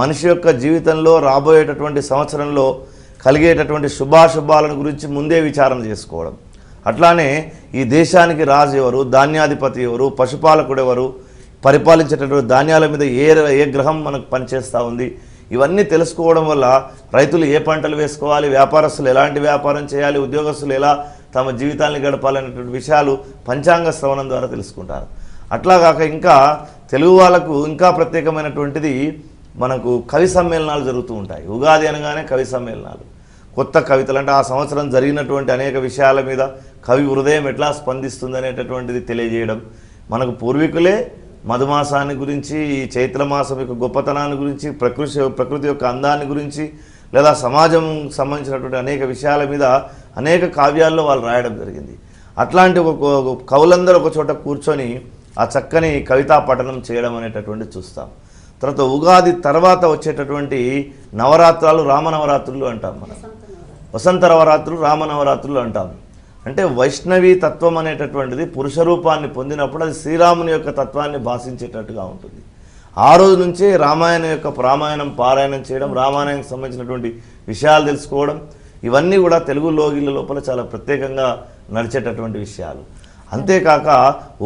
మనిషి యొక్క జీవితంలో రాబోయేటటువంటి సంవత్సరంలో కలిగేటటువంటి శుభాశుభాలను గురించి ముందే విచారణ చేసుకోవడం. అట్లానే ఈ దేశానికి రాజు ఎవరు, ధాన్యాధిపతి ఎవరు, పశుపాలకుడు ఎవరు, పరిపాలించేటటువంటి ధాన్యాల మీద ఏ గ్రహం మనకు పనిచేస్తూ ఉంది, ఇవన్నీ తెలుసుకోవడం వల్ల రైతులు ఏ పంటలు వేసుకోవాలి, వ్యాపారస్తులు ఎలాంటి వ్యాపారం చేయాలి, ఉద్యోగస్తులు ఎలా తమ జీవితాన్ని గడపాలనేటువంటి విషయాలు పంచాంగ శ్రవణం ద్వారా తెలుసుకుంటారు. అట్లాగాక ఇంకా తెలుగు వాళ్ళకు ఇంకా ప్రత్యేకమైనటువంటిది మనకు కవి సమ్మేళనాలు జరుగుతూ ఉంటాయి. ఉగాది అనగానే కవి సమ్మేళనాలు, కొత్త కవితలు, అంటే ఆ సంవత్సరం జరిగినటువంటి అనేక విషయాల మీద కవి హృదయం ఎట్లా స్పందిస్తుంది అనేటటువంటిది తెలియజేయడం. మనకు పూర్వీకులే మధుమాసాన్ని గురించి, ఈ చైత్రమాసం యొక్క గొప్పతనాన్ని గురించి, ప్రకృతి యొక్క అందాన్ని గురించి, లేదా సమాజం సంబంధించినటువంటి అనేక విషయాల మీద అనేక కావ్యాల్లో వాళ్ళు రాయడం జరిగింది. అట్లాంటి ఒక కవులందరూ ఒక చోట కూర్చొని ఆ చక్కని కవితా పఠనం చేయడం అనేటటువంటి చూస్తాం. తర్వాత ఉగాది తర్వాత వచ్చేటటువంటి నవరాత్రాలు రామనవరాత్రులు అంటాం, మనం వసంత నవరాత్రులు రామనవరాత్రులు అంటాం. అంటే వైష్ణవీ తత్వం అనేటటువంటిది పురుష రూపాన్ని పొందినప్పుడు అది శ్రీరాముని యొక్క తత్వాన్ని భాషించేటట్టుగా ఉంటుంది. ఆ రోజు నుంచే రామాయణం యొక్క పారాయణం చేయడం, రామాయణానికి సంబంధించినటువంటి విషయాలు తెలుసుకోవడం, ఇవన్నీ కూడా తెలుగు లోగిళ్ళ లోపల చాలా ప్రత్యేకంగా నడిచేటటువంటి విషయాలు. అంతేకాక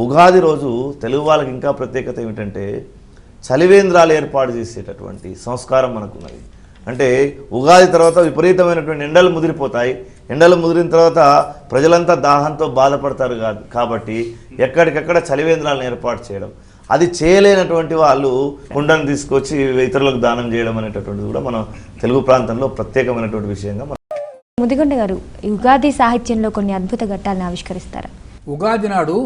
ఉగాది రోజు తెలుగు వాళ్ళకి ఇంకా ప్రత్యేకత ఏమిటంటే చలివేంద్రాలు ఏర్పాటు చేసేటటువంటి సంస్కారం మనకున్నది. అంటే ఉగాది తర్వాత విపరీతమైనటువంటి ఎండలు ముదిరిపోతాయి. ఎండలు ముదిరిన తర్వాత ప్రజలంతా దాహంతో బాధపడతారు కాబట్టి ఎక్కడికక్కడ చలివేంద్రాలను ఏర్పాటు చేయడం, అది చేయలేనటువంటి వాళ్ళు కుండను తీసుకొచ్చి ఇతరులకు దానం చేయడం అనేటటువంటిది కూడా మన తెలుగు ప్రాంతంలో ప్రత్యేకమైనటువంటి విషయంగా. ముదిగొండ గారు, ఈ ఉగాది సాహిత్యంలో కొన్ని అద్భుత ఘట్టాలను ఆవిష్కరిస్తారా? ఉగాది నాడు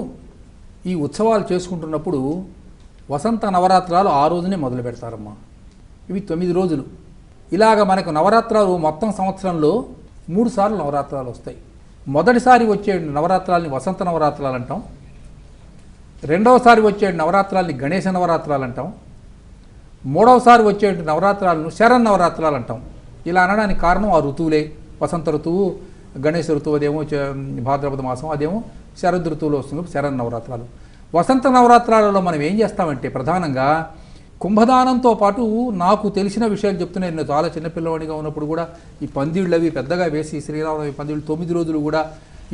ఈ ఉత్సవాలు చేసుకుంటున్నప్పుడు వసంత నవరాత్రాలు ఆ రోజునే మొదలు పెడతారమ్మా. ఇవి 9 రోజులు. ఇలాగ మనకు నవరాత్రాలు మొత్తం సంవత్సరంలో 3 సార్లు నవరాత్రాలు వస్తాయి. మొదటిసారి వచ్చే నవరాత్రాలని వసంత నవరాత్రాలు అంటాం, రెండవసారి వచ్చే నవరాత్రాలని గణేశ నవరాత్రాలు అంటాం, మూడవసారి వచ్చే నవరాత్రాలను శరన్ నవరాత్రాలు అంటాం. ఇలా అనడానికి కారణం ఆ ఋతువులే. వసంత ఋతువు, గణేశ ఋతువు అదేమో భాద్రపద మాసం, అదేమో శరద్ ఋతువులో వస్తుంది శరన్ నవరాత్రాలు. వసంత నవరాత్రాలలో మనం ఏం చేస్తామంటే ప్రధానంగా కుంభదానంతో పాటు నాకు తెలిసిన విషయాలు చెప్తున్నాను. నేను చాలా చిన్నపిల్లవాడిగా ఉన్నప్పుడు కూడా ఈ పందిళ్ళు అవి పెద్దగా వేసి శ్రీరామనవమి పందిళ్ళు 9 రోజులు కూడా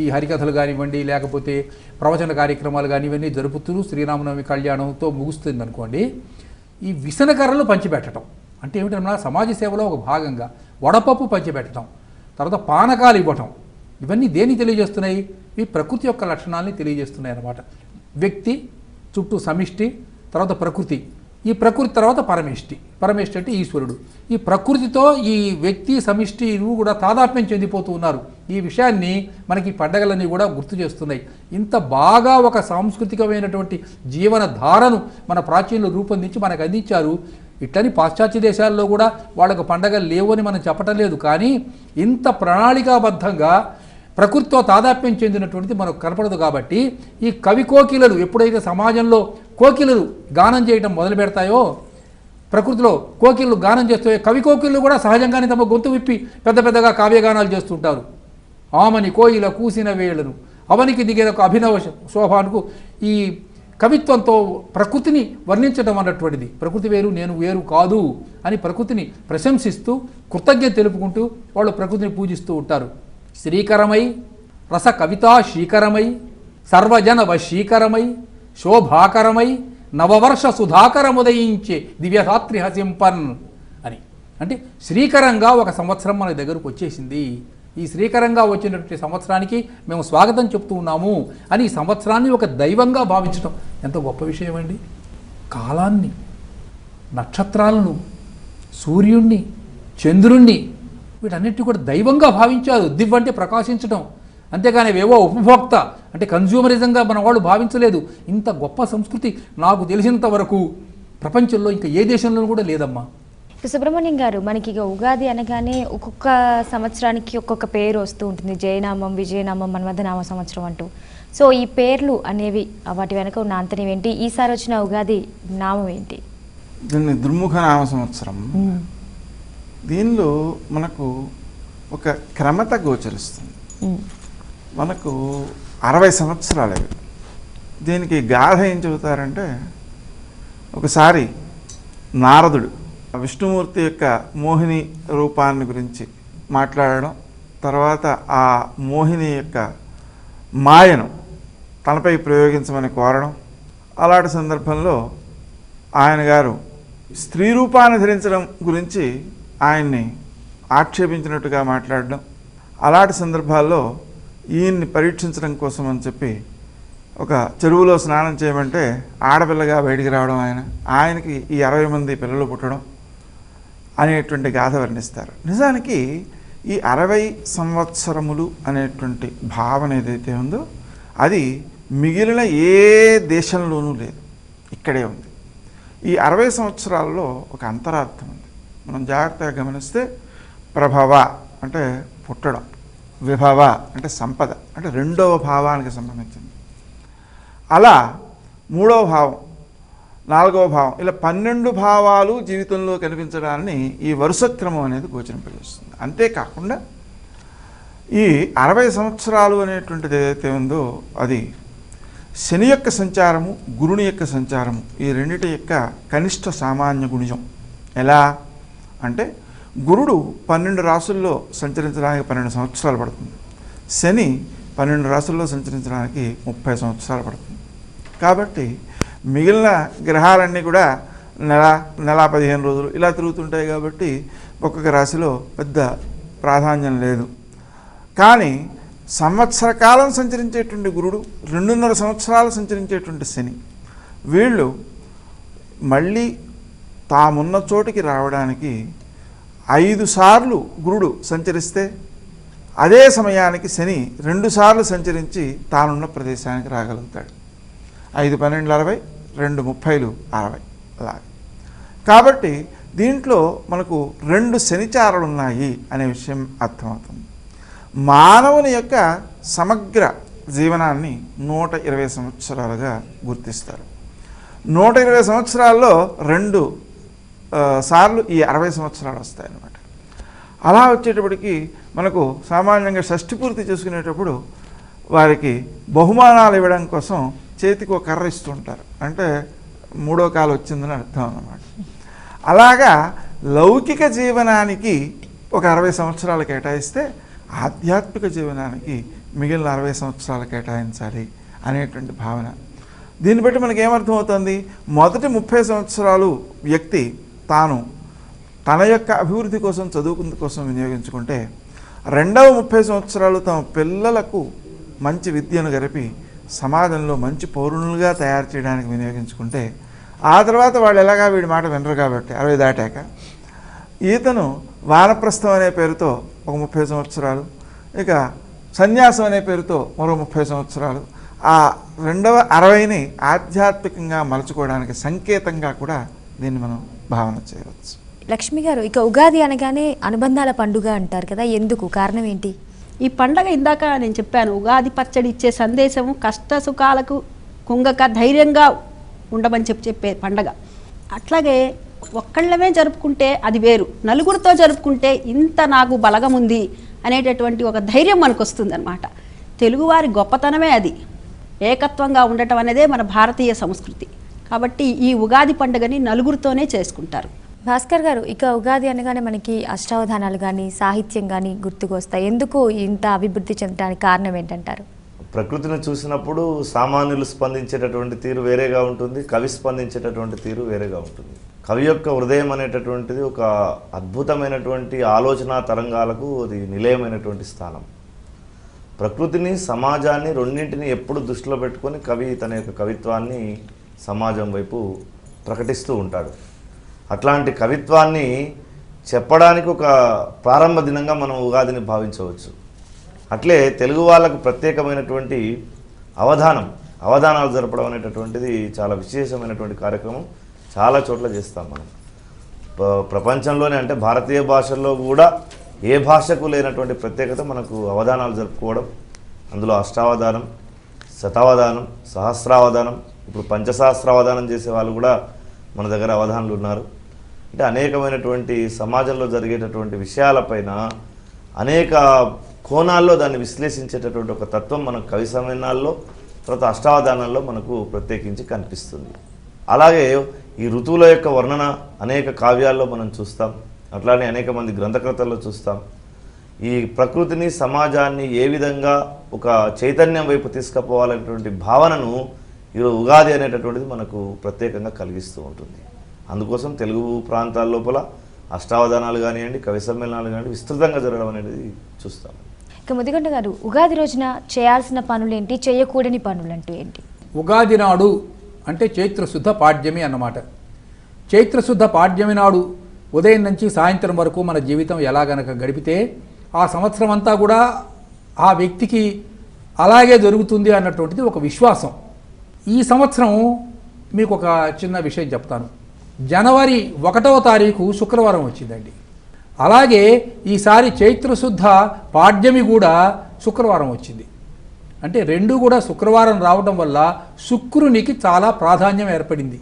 ఈ హరికథలు కానివ్వండి, లేకపోతే ప్రవచన కార్యక్రమాలు కానీ ఇవన్నీ జరుపుతూ శ్రీరామనవమి కళ్యాణంతో ముగుస్తుంది అనుకోండి. ఈ విసనకర్రలు పంచిపెట్టడం అంటే ఏమిటన్నా సమాజ సేవలో ఒక భాగంగా వడపప్పు పంచిపెట్టడం, తర్వాత పానకాలు ఇవ్వటం, ఇవన్నీ దేన్ని తెలియజేస్తున్నాయి? ఈ ప్రకృతి యొక్క లక్షణాలని తెలియజేస్తున్నాయి అన్నమాట. వ్యక్తి చుట్టూ సమిష్టి, తర్వాత ప్రకృతి, ఈ ప్రకృతి తర్వాత పరమేష్టి. పరమేష్టి అంటే ఈశ్వరుడు. ఈ ప్రకృతితో ఈ వ్యక్తి సమిష్టి కూడా తాదాత్మ్యం చెందిపోతూ ఉన్నారు. ఈ విషయాన్ని మనకి పండగలన్నీ కూడా గుర్తు చేస్తున్నాయి. ఇంత బాగా ఒక సాంస్కృతికమైనటువంటి జీవన ధారను మన ప్రాచీనులు రూపొందించి మనకు అందించారు. ఇట్లని పాశ్చాత్య దేశాల్లో కూడా వాళ్ళకు పండగలు లేవు అని మనం చెప్పటం లేదు. కానీ ఇంత ప్రణాళికాబద్ధంగా ప్రకృతితో తాదాత్మ్యం చెందినటువంటిది మనకు కనపడదు. కాబట్టి ఈ కవి కోకిలలు ఎప్పుడైతే సమాజంలో కోకిలలు గానం చేయడం మొదలు పెడతాయో, ప్రకృతిలో కోకిళ్ళు గానం చేస్తాయో, కవి కోకిళ్ళు కూడా సహజంగానే తమ గొంతు విప్పి పెద్ద పెద్దగా కావ్యగానాలు చేస్తుంటారు. ఆమని కోయిల కూసిన వేళను అవనికి దిగే ఒక అభినవ శోభానికి ఈ కవిత్వంతో ప్రకృతిని వర్ణించడం అన్నటువంటిది. ప్రకృతి వేరు నేను వేరు కాదు అని ప్రకృతిని ప్రశంసిస్తూ కృతజ్ఞత తెలుపుకుంటూ వాళ్ళు ప్రకృతిని పూజిస్తూ ఉంటారు. శ్రీకరమై రస కవితా శ్రీకరమై సర్వజన వశీకరమై శోభాకరమై నవవర్ష సుధాకరముదయించే దివ్యధాత్రి హసింపన్ అని. అంటే శ్రీకరంగా ఒక సంవత్సరం మన దగ్గరకు వచ్చేసింది. ఈ శ్రీకరంగా వచ్చినటువంటి సంవత్సరానికి మేము స్వాగతం చెప్తూ ఉన్నాము అని ఈ సంవత్సరాన్ని ఒక దైవంగా భావించడం ఎంత గొప్ప విషయం అండి. కాలాన్ని, నక్షత్రాలను, సూర్యుణ్ణి, చంద్రుణ్ణి వీటన్నిటి కూడా దైవంగా భావించారు. దివ్ అంటే ప్రకాశించడం, అంతేగాని ఏవో ఉపభోక్త అంటే కన్జ్యూమరిజంగా మన వాళ్ళు భావించలేదు. ఇంత గొప్ప సంస్కృతి నాకు తెలిసినంత వరకు ప్రపంచంలో ఇంకా ఏ దేశంలోనూ కూడా లేదమ్మా. సుబ్రహ్మణ్యం గారు, మనకి ఇక ఉగాది అనగానే ఒక్కొక్క సంవత్సరానికి ఒక్కొక్క పేరు వస్తూ ఉంటుంది. జయనామం, విజయనామం, మన్మథనామ సంవత్సరం అంటూ. సో ఈ పేర్లు అనేవి వాటి వెనక ఉన్న అంతరం ఏంటి? ఈసారి వచ్చిన ఉగాది నామం ఏంటి? దీన్ని దుర్ముఖ నామ సంవత్సరం. దీనిలో మనకు ఒక క్రమత గోచరిస్తుంది. మనకు 60 సంవత్సరాలు అవి. దీనికి గాథ ఏం చెబుతారంటే, ఒకసారి నారదుడు విష్ణుమూర్తి యొక్క మోహిని రూపాన్ని గురించి మాట్లాడడం, తర్వాత ఆ మోహిని యొక్క మాయను తనపై ప్రయోగించమని కోరడం, అలాంటి సందర్భంలో ఆయన గారు స్త్రీ రూపాన్ని ధరించడం గురించి ఆయన్ని ఆక్షేపించినట్టుగా మాట్లాడడం, అలాంటి సందర్భాల్లో ఈయన్ని పరీక్షించడం కోసం అని చెప్పి ఒక చెరువులో స్నానం చేయమంటే ఆడపిల్లగా బయటికి రావడం, ఆయనకి ఈ 60 మంది పిల్లలు పుట్టడం అనేటువంటి గాథ వర్ణిస్తారు. నిజానికి ఈ 60 సంవత్సరములు అనేటువంటి భావన ఏదైతే ఉందో అది మిగిలిన ఏ దేశంలోనూ లేదు, ఇక్కడే ఉంది. ఈ 60 సంవత్సరాల్లో ఒక అంతరార్థం ఉంది. మనం జాగ్రత్తగా గమనిస్తే ప్రభవ అంటే పుట్టడం, విభవ అంటే సంపద, అంటే రెండవ భావానికి సంబంధించింది. అలా మూడవ భావం, నాలుగవ భావం, ఇలా 12 భావాలు జీవితంలో కనిపించడాన్ని ఈ వరుస క్రమం అనేది గోచరింపజేస్తుంది. అంతేకాకుండా ఈ 60 సంవత్సరాలు అనేటువంటిది ఏదైతే ఉందో అది శని యొక్క సంచారము, గురుని యొక్క సంచారము, ఈ రెండిటి యొక్క కనిష్ట సామాన్య గుణిజం. ఎలా అంటే గురుడు 12 రాసుల్లో సంచరించడానికి 12 సంవత్సరాలు పడుతుంది, శని 12 రాసుల్లో సంచరించడానికి 30 సంవత్సరాలు పడుతుంది. కాబట్టి మిగిలిన గ్రహాలన్నీ కూడా నెల 15 రోజులు ఇలా తిరుగుతుంటాయి. కాబట్టి ఒక్కొక్క రాశిలో పెద్ద ప్రాధాన్యం లేదు. కానీ సంవత్సర కాలం సంచరించేటువంటి గురుడు, 2.5 సంవత్సరాలు సంచరించేటువంటి శని, వీళ్ళు మళ్ళీ తామున్న చోటికి రావడానికి 5 సార్లు గురుడు సంచరిస్తే అదే సమయానికి శని 2 సార్లు సంచరించి తానున్న ప్రదేశానికి రాగలుగుతాడు. 5 12 60, 2 30 60 అలాగే. కాబట్టి దీంట్లో మనకు 2 శనిచారాలు ఉన్నాయి అనే విషయం అర్థమవుతుంది. మానవుని యొక్క సమగ్ర జీవనాన్ని 120 సంవత్సరాలుగా గుర్తిస్తారు. 120 సంవత్సరాల్లో 2 సార్లు ఈ 60 సంవత్సరాలు వస్తాయన్నమాట. అలా వచ్చేటప్పటికి మనకు సామాన్యంగా షష్ఠి పూర్తి చేసుకునేటప్పుడు వారికి బహుమానాలు ఇవ్వడం కోసం చేతికి ఒక కర్ర ఇస్తుంటారు, అంటే 3వ కాలు వచ్చిందని అర్థం అన్నమాట. అలాగా లౌకిక జీవనానికి ఒక 60 సంవత్సరాలు కేటాయిస్తే ఆధ్యాత్మిక జీవనానికి మిగిలిన 60 సంవత్సరాలు కేటాయించాలి అనేటువంటి భావన. దీన్ని బట్టి మనకి ఏమర్థమవుతుంది? మొదటి 30 సంవత్సరాలు వ్యక్తి తాను తన యొక్క అభివృద్ధి కోసం, చదువుకుంది కోసం వినియోగించుకుంటే, రెండవ 30 సంవత్సరాలు తమ పిల్లలకు మంచి విద్యను గరిపి సమాజంలో మంచి పౌరులుగా తయారు చేయడానికి వినియోగించుకుంటే, ఆ తర్వాత వాళ్ళు ఎలాగా వీడి మాట వినరు కాబట్టి 60 దాటాక ఈతను వానప్రస్థం అనే పేరుతో ఒక 30 సంవత్సరాలు, ఇక సన్యాసం అనే పేరుతో మరో 30 సంవత్సరాలు, ఆ రెండవ 60ని ఆధ్యాత్మికంగా మలుచుకోవడానికి సంకేతంగా కూడా దీన్ని మనం భావన చేయవచ్చు. లక్ష్మి గారు, ఇక ఉగాది అనగానే అనుబంధాల పండుగ అంటారు కదా, ఎందుకు, కారణం ఏంటి? ఈ పండగ ఇందాక నేను చెప్పాను, ఉగాది పచ్చడి ఇచ్చే సందేశము కష్ట సుఖాలకు కుంగక ధైర్యంగా ఉండమని చెప్పే పండగ. అట్లాగే ఒక్కళ్ళమే జరుపుకుంటే అది వేరు, నలుగురితో జరుపుకుంటే ఇంత నాకు బలగం ఉంది అనేటటువంటి ఒక ధైర్యం మనకు వస్తుందన్నమాట. తెలుగువారి గొప్పతనమే అది, ఏకత్వంగా ఉండటం అనేదే మన భారతీయ సంస్కృతి. కాబట్టి ఈ ఉగాది పండుగని నలుగురితోనే చేసుకుంటారు. భాస్కర్ గారు, ఇక ఉగాది అనగానే మనకి అష్టావధానాలు కానీ సాహిత్యం కానీ గుర్తుకొస్తాయి. ఎందుకు ఇంత అభివృద్ధి చెందడానికి కారణం ఏంటంటారు? ప్రకృతిని చూసినప్పుడు సామాన్యులు స్పందించేటటువంటి తీరు వేరేగా ఉంటుంది, కవి స్పందించేటటువంటి తీరు వేరేగా ఉంటుంది. కవి యొక్క హృదయం అనేటటువంటిది ఒక అద్భుతమైనటువంటి ఆలోచన తరంగాలకు అది నిలయమైనటువంటి స్థానం. ప్రకృతిని, సమాజాన్ని రెండింటిని ఎప్పుడు దృష్టిలో పెట్టుకొని కవి తన యొక్క కవిత్వాన్ని సమాజం వైపు ప్రకటిస్తూ ఉంటాడు. అట్లాంటి కవిత్వాన్ని చెప్పడానికి ఒక ప్రారంభ దినంగా మనం ఉగాదిని భావించవచ్చు. అట్లే తెలుగు వాళ్ళకు ప్రత్యేకమైనటువంటి అవధానాలు జరపడం అనేటటువంటిది చాలా విశేషమైనటువంటి కార్యక్రమం. చాలా చోట్ల చేస్తాం మనం. ప్రపంచంలోనే, అంటే భారతీయ భాషల్లో కూడా ఏ భాషకు లేనటువంటి ప్రత్యేకత మనకు అవధానాలు జరుపుకోవడం. అందులో అష్టావధానం, శతావధానం, సహస్రావధానం, ఇప్పుడు పంచసహస్రావధానం చేసే వాళ్ళు కూడా మన దగ్గర అవధానులు ఉన్నారు. అంటే అనేకమైనటువంటి సమాజంలో జరిగేటటువంటి విషయాలపైన అనేక కోణాల్లో దాన్ని విశ్లేషించేటటువంటి ఒక తత్వం మన కవి సమ్మేళనాల్లో, తర్వాత అష్టావధానాల్లో మనకు ప్రత్యేకించి కనిపిస్తుంది. అలాగే ఈ ఋతువుల యొక్క వర్ణన అనేక కావ్యాల్లో మనం చూస్తాం, అట్లానే అనేక మంది గ్రంథకర్తల్లో చూస్తాం. ఈ ప్రకృతిని, సమాజాన్ని ఏ విధంగా ఒక చైతన్యం వైపు తీసుకుపోవాలనేటువంటి భావనను ఈరోజు ఉగాది అనేటటువంటిది మనకు ప్రత్యేకంగా కలిగిస్తూ ఉంటుంది. అందుకోసం తెలుగు ప్రాంతాల లోపల అష్టావధానాలు కానివ్వండి, కవి సమ్మేళనాలు కానివ్వండి విస్తృతంగా జరగడం అనేది చూస్తాం. ఇక ముదిగొండ గారు, ఉగాది రోజున చేయాల్సిన పనులేంటి, చేయకూడని పనులంటూ ఏంటి? ఉగాది నాడు అంటే చైత్రశుద్ధ పాడ్యమి అన్నమాట. చైత్రశుద్ధ పాడ్యమి నాడు ఉదయం నుంచి సాయంత్రం వరకు మన జీవితం ఎలా గనక గడిపితే ఆ సంవత్సరం అంతా కూడా ఆ వ్యక్తికి అలాగే జరుగుతుంది అన్నటువంటిది ఒక విశ్వాసం. ఈ సంవత్సరం మీకు ఒక చిన్న విషయం చెప్తాను. జనవరి 1వ తారీఖు శుక్రవారం వచ్చిందండి. అలాగే ఈసారి చైత్రశుద్ధ పాడ్యమి కూడా శుక్రవారం వచ్చింది. అంటే రెండు కూడా శుక్రవారం రావడం వల్ల శుక్రునికి చాలా ప్రాధాన్యం ఏర్పడింది.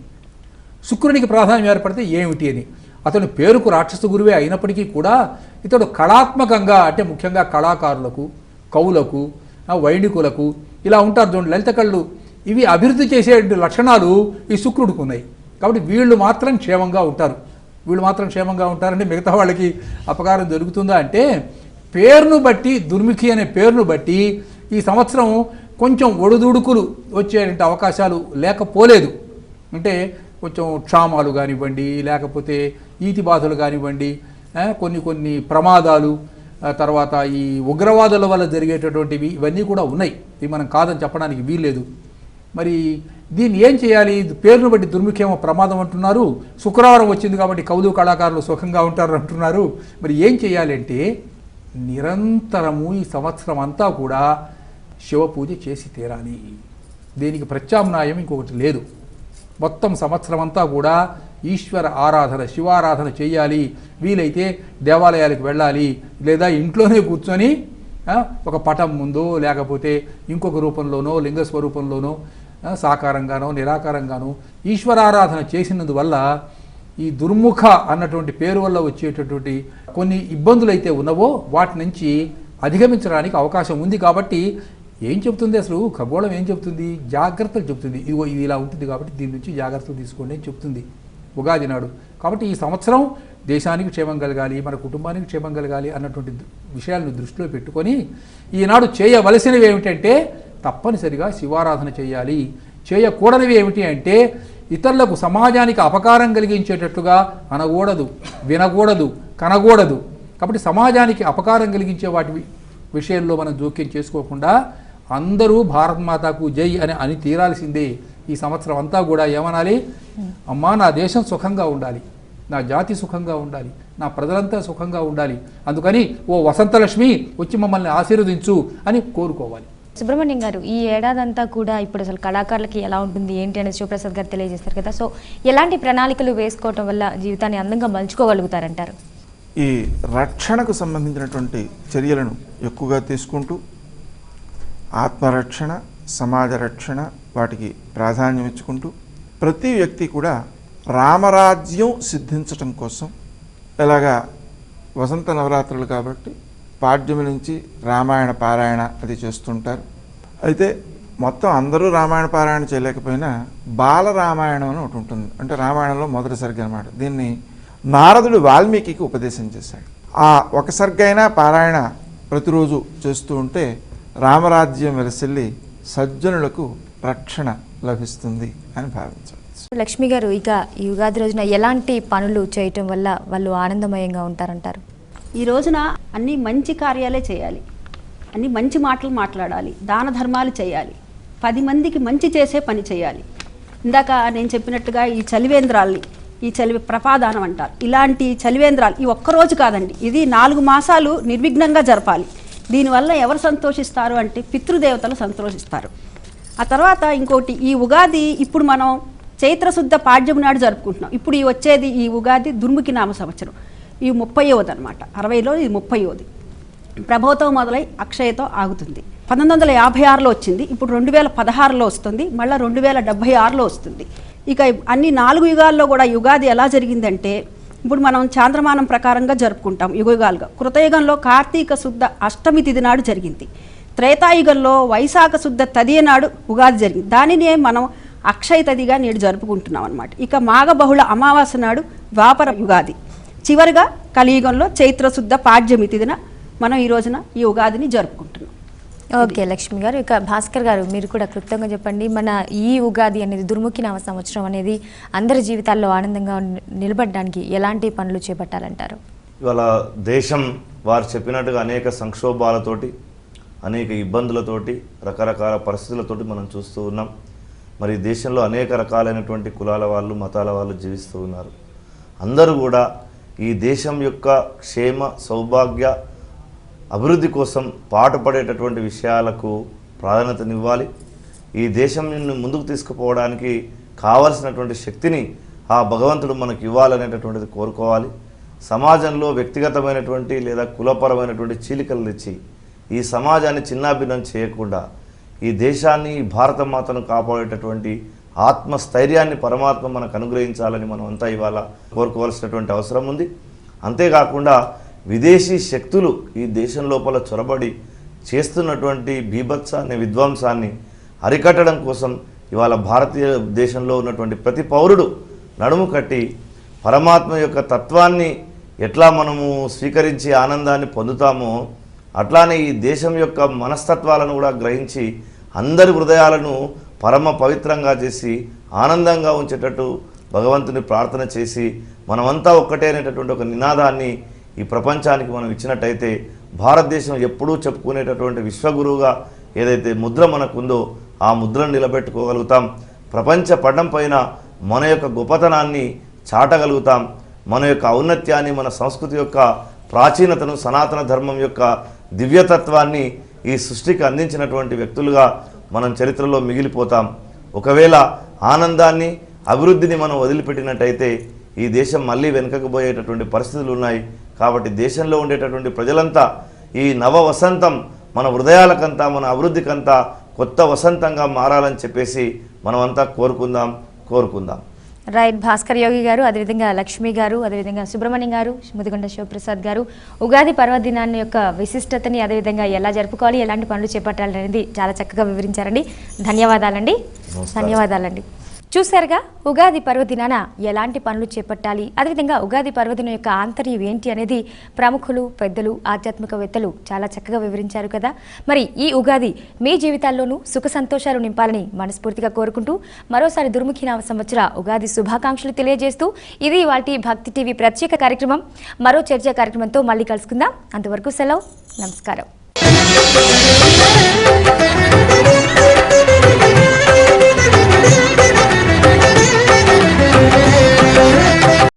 శుక్రునికి ప్రాధాన్యం ఏర్పడితే ఏమిటి అని, అతను పేరుకు రాక్షస గురువే అయినప్పటికీ కూడా ఇతడు కళాత్మకంగా, అంటే ముఖ్యంగా కళాకారులకు, కవులకు, వైణికులకు ఇలా ఉంటారు చూడండి, లలిత కళ్ళు, ఇవి అభివృద్ధి చేసే లక్షణాలు ఈ శుక్రుడికి ఉన్నాయి. కాబట్టి వీళ్ళు మాత్రం క్షేమంగా ఉంటారు. ఉంటారంటే మిగతా వాళ్ళకి అపకారం జరుగుతుందా అంటే, పేరును బట్టి, దుర్ముఖి అనే పేరును బట్టి ఈ సంవత్సరం కొంచెం ఒడుదుడుకులు వచ్చేటువంటి అవకాశాలు లేకపోలేదు. అంటే కొంచెం క్షామాలు కానివ్వండి, లేకపోతే ఈతి బాధలు కానివ్వండి, కొన్ని ప్రమాదాలు, తర్వాత ఈ ఉగ్రవాదుల వల్ల జరిగేటటువంటివి ఇవన్నీ కూడా ఉన్నాయి. ఇవి మనం కాదని చెప్పడానికి వీల్లేదు. మరి దీన్ని ఏం చేయాలి? పేరును బట్టి దుర్ముఖేమో ప్రమాదం అంటున్నారు, శుక్రవారం వచ్చింది కాబట్టి కవులు కళాకారులు సుఖంగా ఉంటారు అంటున్నారు. మరి ఏం చేయాలి అంటే, నిరంతరము ఈ సంవత్సరం అంతా కూడా శివ పూజ చేసి తీరాలి. దీనికి ప్రత్యామ్నాయం ఇంకొకటి లేదు. మొత్తం సంవత్సరం అంతా కూడా ఈశ్వర ఆరాధన, శివారాధన చేయాలి. వీలైతే దేవాలయాలకు వెళ్ళాలి, లేదా ఇంట్లోనే కూర్చొని ఒక పటం ముందో లేకపోతే ఇంకొక రూపంలోనో, లింగ స్వరూపంలోనో, సాకారంగానో నిరాకారంగానో ఈశ్వరారాధన చేసినందువల్ల ఈ దుర్ముఖ అన్నటువంటి పేరు వల్ల వచ్చేటటువంటి కొన్ని ఇబ్బందులు అయితే ఉన్నవో వాటి నుంచి అధిగమించడానికి అవకాశం ఉంది. కాబట్టి ఏం చెప్తుంది అసలు ఖగోళం? ఏం చెప్తుంది? జాగ్రత్తలు చెప్తుంది. ఇదిగో ఇది ఇలా ఉంటుంది కాబట్టి దీని నుంచి జాగ్రత్తలు తీసుకోండి అని చెప్తుంది ఉగాది నాడు. కాబట్టి ఈ సంవత్సరం దేశానికి క్షేమం కలగాలి, మన కుటుంబానికి క్షేమం కలగాలి అన్నటువంటి విషయాలను దృష్టిలో పెట్టుకొని ఈనాడు చేయవలసినవి ఏమిటంటే, తప్పనిసరిగా శివారాధన చేయాలి. చేయకూడనివి ఏమిటి అంటే, ఇతరులకు సమాజానికి అపకారం కలిగించేటట్టుగా అనకూడదు, వినకూడదు, కనకూడదు. కాబట్టి సమాజానికి అపకారం కలిగించే వాటి విషయంలో మనం జోక్యం చేసుకోకుండా అందరూ భారత్ మాతాకు జై అని తీరాల్సిందే. ఈ సంవత్సరం అంతా కూడా ఏమనాలి? అమ్మా, నా దేశం సుఖంగా ఉండాలి, నా జాతి సుఖంగా ఉండాలి, నా ప్రజలంతా సుఖంగా ఉండాలి, అందుకని ఓ వసంతలక్ష్మి వచ్చి మమ్మల్ని ఆశీర్వదించు అని కోరుకోవాలి. సుబ్రహ్మణ్యం గారు, ఈ ఏడాదంతా కూడా ఇప్పుడు అసలు కళాకారులకి ఎలా ఉంటుంది ఏంటి అనేది శివప్రసాద్ గారు తెలియజేస్తారు కదా. సో ఎలాంటి ప్రణాళికలు వేసుకోవటం వల్ల జీవితాన్ని అందంగా మలుచుకోగలుగుతారంటారు? ఈ రక్షణకు సంబంధించినటువంటి చర్యలను ఎక్కువగా తీసుకుంటూ ఆత్మరక్షణ, సమాజ రక్షణ వాటికి ప్రాధాన్యం ఇచ్చుకుంటూ ప్రతి వ్యక్తి కూడా రామరాజ్యం సిద్ధించటం కోసం, ఎలాగా వసంత నవరాత్రులు కాబట్టి పాడ్యమి నుంచి రామాయణ పారాయణ అది చేస్తుంటారు. అయితే మొత్తం అందరూ రామాయణ పారాయణ చేయలేకపోయినా బాల రామాయణం అని ఒకటి ఉంటుంది. అంటే రామాయణంలో మొదటి సర్గ అనమాట. దీన్ని నారదుడు వాల్మీకి ఉపదేశం చేశాడు. ఆ ఒక సర్గైనా పారాయణ ప్రతిరోజు చేస్తూ ఉంటే రామరాజ్యం వెలసిల్లి సజ్జనులకు రక్షణ లభిస్తుంది అని భావించాలి. లక్ష్మి గారు, ఇక ఈ ఉగాది రోజున ఎలాంటి పనులు చేయటం వల్ల వాళ్ళు ఆనందమయంగా ఉంటారంటారు? ఈ రోజున అన్ని మంచి కార్యాలే చేయాలి, అన్ని మంచి మాటలు మాట్లాడాలి, దాన ధర్మాలు చేయాలి, 10 మందికి మంచి చేసే పని చేయాలి. ఇందాక నేను చెప్పినట్టుగా ఈ చలివేంద్రాల్ని, ఈ ప్రపాదానం అంటారు, ఇలాంటి చలివేంద్రాలు ఈ ఒక్కరోజు కాదండి, ఇది 4 మాసాలు నిర్విఘ్నంగా జరపాలి. దీనివల్ల ఎవరు సంతోషిస్తారు అంటే పితృదేవతలు సంతోషిస్తారు. ఆ తర్వాత ఇంకోటి, ఈ ఉగాది ఇప్పుడు మనం చైత్రశుద్ధ పాడ్యమి నాడు జరుపుకుంటున్నాం. ఇప్పుడు ఈ వచ్చేది ఈ ఉగాది దుర్ముఖి నామ సంవత్సరం, ఈ 30వ అనమాట. 60లో ఇది 30వది. ప్రభవతో మొదలై అక్షయతో ఆగుతుంది. 1956లో వచ్చింది, ఇప్పుడు 2016లో వస్తుంది, మళ్ళీ 2076లో వస్తుంది. ఇక అన్ని 4 యుగాల్లో కూడా యుగాది ఎలా జరిగిందంటే, ఇప్పుడు మనం చాంద్రమానం ప్రకారంగా జరుపుకుంటాం యుగాలుగా. కృతయుగంలో కార్తీక శుద్ధ అష్టమి తిథి నాడు జరిగింది. త్రేతాయుగంలో వైశాఖ శుద్ధ తదియ నాడు ఉగాది జరిగింది. దానినే మనం అక్షయ తదిగా నేడు జరుపుకుంటున్నాం అనమాట. ఇక మాఘ బహుళ అమావాస్య నాడు ద్వాపర యుగాది. చివరిగా కలియుగంలో చైత్రశుద్ధ పాడ్యమి తిథిన మనం ఈ రోజున ఈ ఉగాదిని జరుపుకుంటున్నాం. ఓకే లక్ష్మి గారు, ఇక భాస్కర్ గారు మీరు కూడా క్లుప్తంగా చెప్పండి. మన ఈ ఉగాది అనేది దుర్ముఖి నామ సంవత్సరం అనేది అందరి జీవితాల్లో ఆనందంగా నిలబడడానికి ఎలాంటి పనులు చేపట్టాలంటారు? ఇవాళ దేశం వారు చెప్పినట్టుగా అనేక సంక్షోభాలతోటి, అనేక ఇబ్బందులతోటి, రకరకాల పరిస్థితులతోటి మనం చూస్తూ ఉన్నాం. మరి దేశంలో అనేక రకాలైనటువంటి కులాల వాళ్ళు, మతాల వాళ్ళు జీవిస్తూ ఉన్నారు. అందరూ కూడా ఈ దేశం యొక్క క్షేమ, సౌభాగ్య, అభివృద్ధి కోసం పాటుపడేటటువంటి విషయాలకు ప్రాధాన్యతనివ్వాలి. ఈ దేశం ముందుకు తీసుకుపోవడానికి కావలసినటువంటి శక్తిని ఆ భగవంతుడు మనకు ఇవ్వాలనేటటువంటిది కోరుకోవాలి. సమాజంలో వ్యక్తిగతమైనటువంటి లేదా కులపరమైనటువంటి చీలికలు తెచ్చి ఈ సమాజాన్ని చిన్నాభిన్నం చేయకుండా ఈ దేశాన్ని ఈ భారతమాతను కాపాడేటటువంటి ఆత్మస్థైర్యాన్ని పరమాత్మ మనకు అనుగ్రహించాలని మనం అంతా ఇవాళ కోరుకోవాల్సినటువంటి అవసరం ఉంది. అంతేకాకుండా విదేశీ శక్తులు ఈ దేశం లోపల చొరబడి చేస్తున్నటువంటి బీభత్సాన్ని విధ్వంసాన్ని అరికట్టడం కోసం ఇవాళ భారతీయ దేశంలో ఉన్నటువంటి ప్రతి పౌరుడు నడుము కట్టి పరమాత్మ యొక్క తత్వాన్ని ఎట్లా మనము స్వీకరించి ఆనందాన్ని పొందుతామో అట్లానే ఈ దేశం యొక్క మనస్తత్వాలను కూడా గ్రహించి అందరి హృదయాలను పరమ పవిత్రంగా చేసి ఆనందంగా ఉంచేటట్టు భగవంతుని ప్రార్థన చేసి మనమంతా ఒక్కటే అనేటటువంటి ఒక నినాదాన్ని ఈ ప్రపంచానికి మనం ఇచ్చినట్టయితే భారతదేశం ఎప్పుడూ చెప్పుకునేటటువంటి విశ్వగురువుగా ఏదైతే ముద్ర మనకుందో ఆ ముద్రను నిలబెట్టుకోగలుగుతాం. ప్రపంచ పటం పైన మన యొక్క గొప్పతనాన్ని చాటగలుగుతాం. మన యొక్క ఔన్నత్యాన్ని, మన సంస్కృతి యొక్క ప్రాచీనతను, సనాతన ధర్మం యొక్క దివ్యతత్వాన్ని ఈ సృష్టికి అందించినటువంటి వ్యక్తులుగా మనం చరిత్రలో మిగిలిపోతాం. ఒకవేళ ఆనందాన్ని, అభివృద్ధిని మనం వదిలిపెట్టినట్టయితే ఈ దేశం మళ్ళీ వెనుకకు పోయేటటువంటి పరిస్థితులు ఉన్నాయి. కాబట్టి దేశంలో ఉండేటటువంటి ప్రజలంతా ఈ నవ వసంతం మన హృదయాలకంతా, మన అభివృద్ధికంతా కొత్త వసంతంగా మారాలని చెప్పేసి మనమంతా కోరుకుందాం. రైట్. భాస్కర్ యోగి గారు, అదేవిధంగా లక్ష్మి గారు, అదేవిధంగా సుబ్రహ్మణ్యం గారు, ముదిగొండ శివప్రసాద్ గారు ఉగాది పర్వదినాన్ని యొక్క విశిష్టతని, అదేవిధంగా ఎలా జరుపుకోవాలి, ఎలాంటి పనులు చేపట్టాలనేది చాలా చక్కగా వివరించారండి. ధన్యవాదాలండి. ధన్యవాదాలండి. చూశారుగా ఉగాది పర్వదినాన ఎలాంటి పనులు చేపట్టాలి, అదేవిధంగా ఉగాది పర్వదినం యొక్క ఆంతర్యం ఏంటి అనేది ప్రముఖులు, పెద్దలు, ఆధ్యాత్మికవేత్తలు చాలా చక్కగా వివరించారు కదా. మరి ఈ ఉగాది మీ జీవితాల్లోనూ సుఖ సంతోషాలు నింపాలని మనస్ఫూర్తిగా కోరుకుంటూ మరోసారి దుర్ముఖి నవ సంవత్సర ఉగాది శుభాకాంక్షలు తెలియజేస్తూ ఇది వాటి భక్తి టీవీ ప్రత్యేక కార్యక్రమం. మరో చర్చా కార్యక్రమంతో మళ్ళీ కలుసుకుందాం. అంతవరకు సెలవు. నమస్కారం.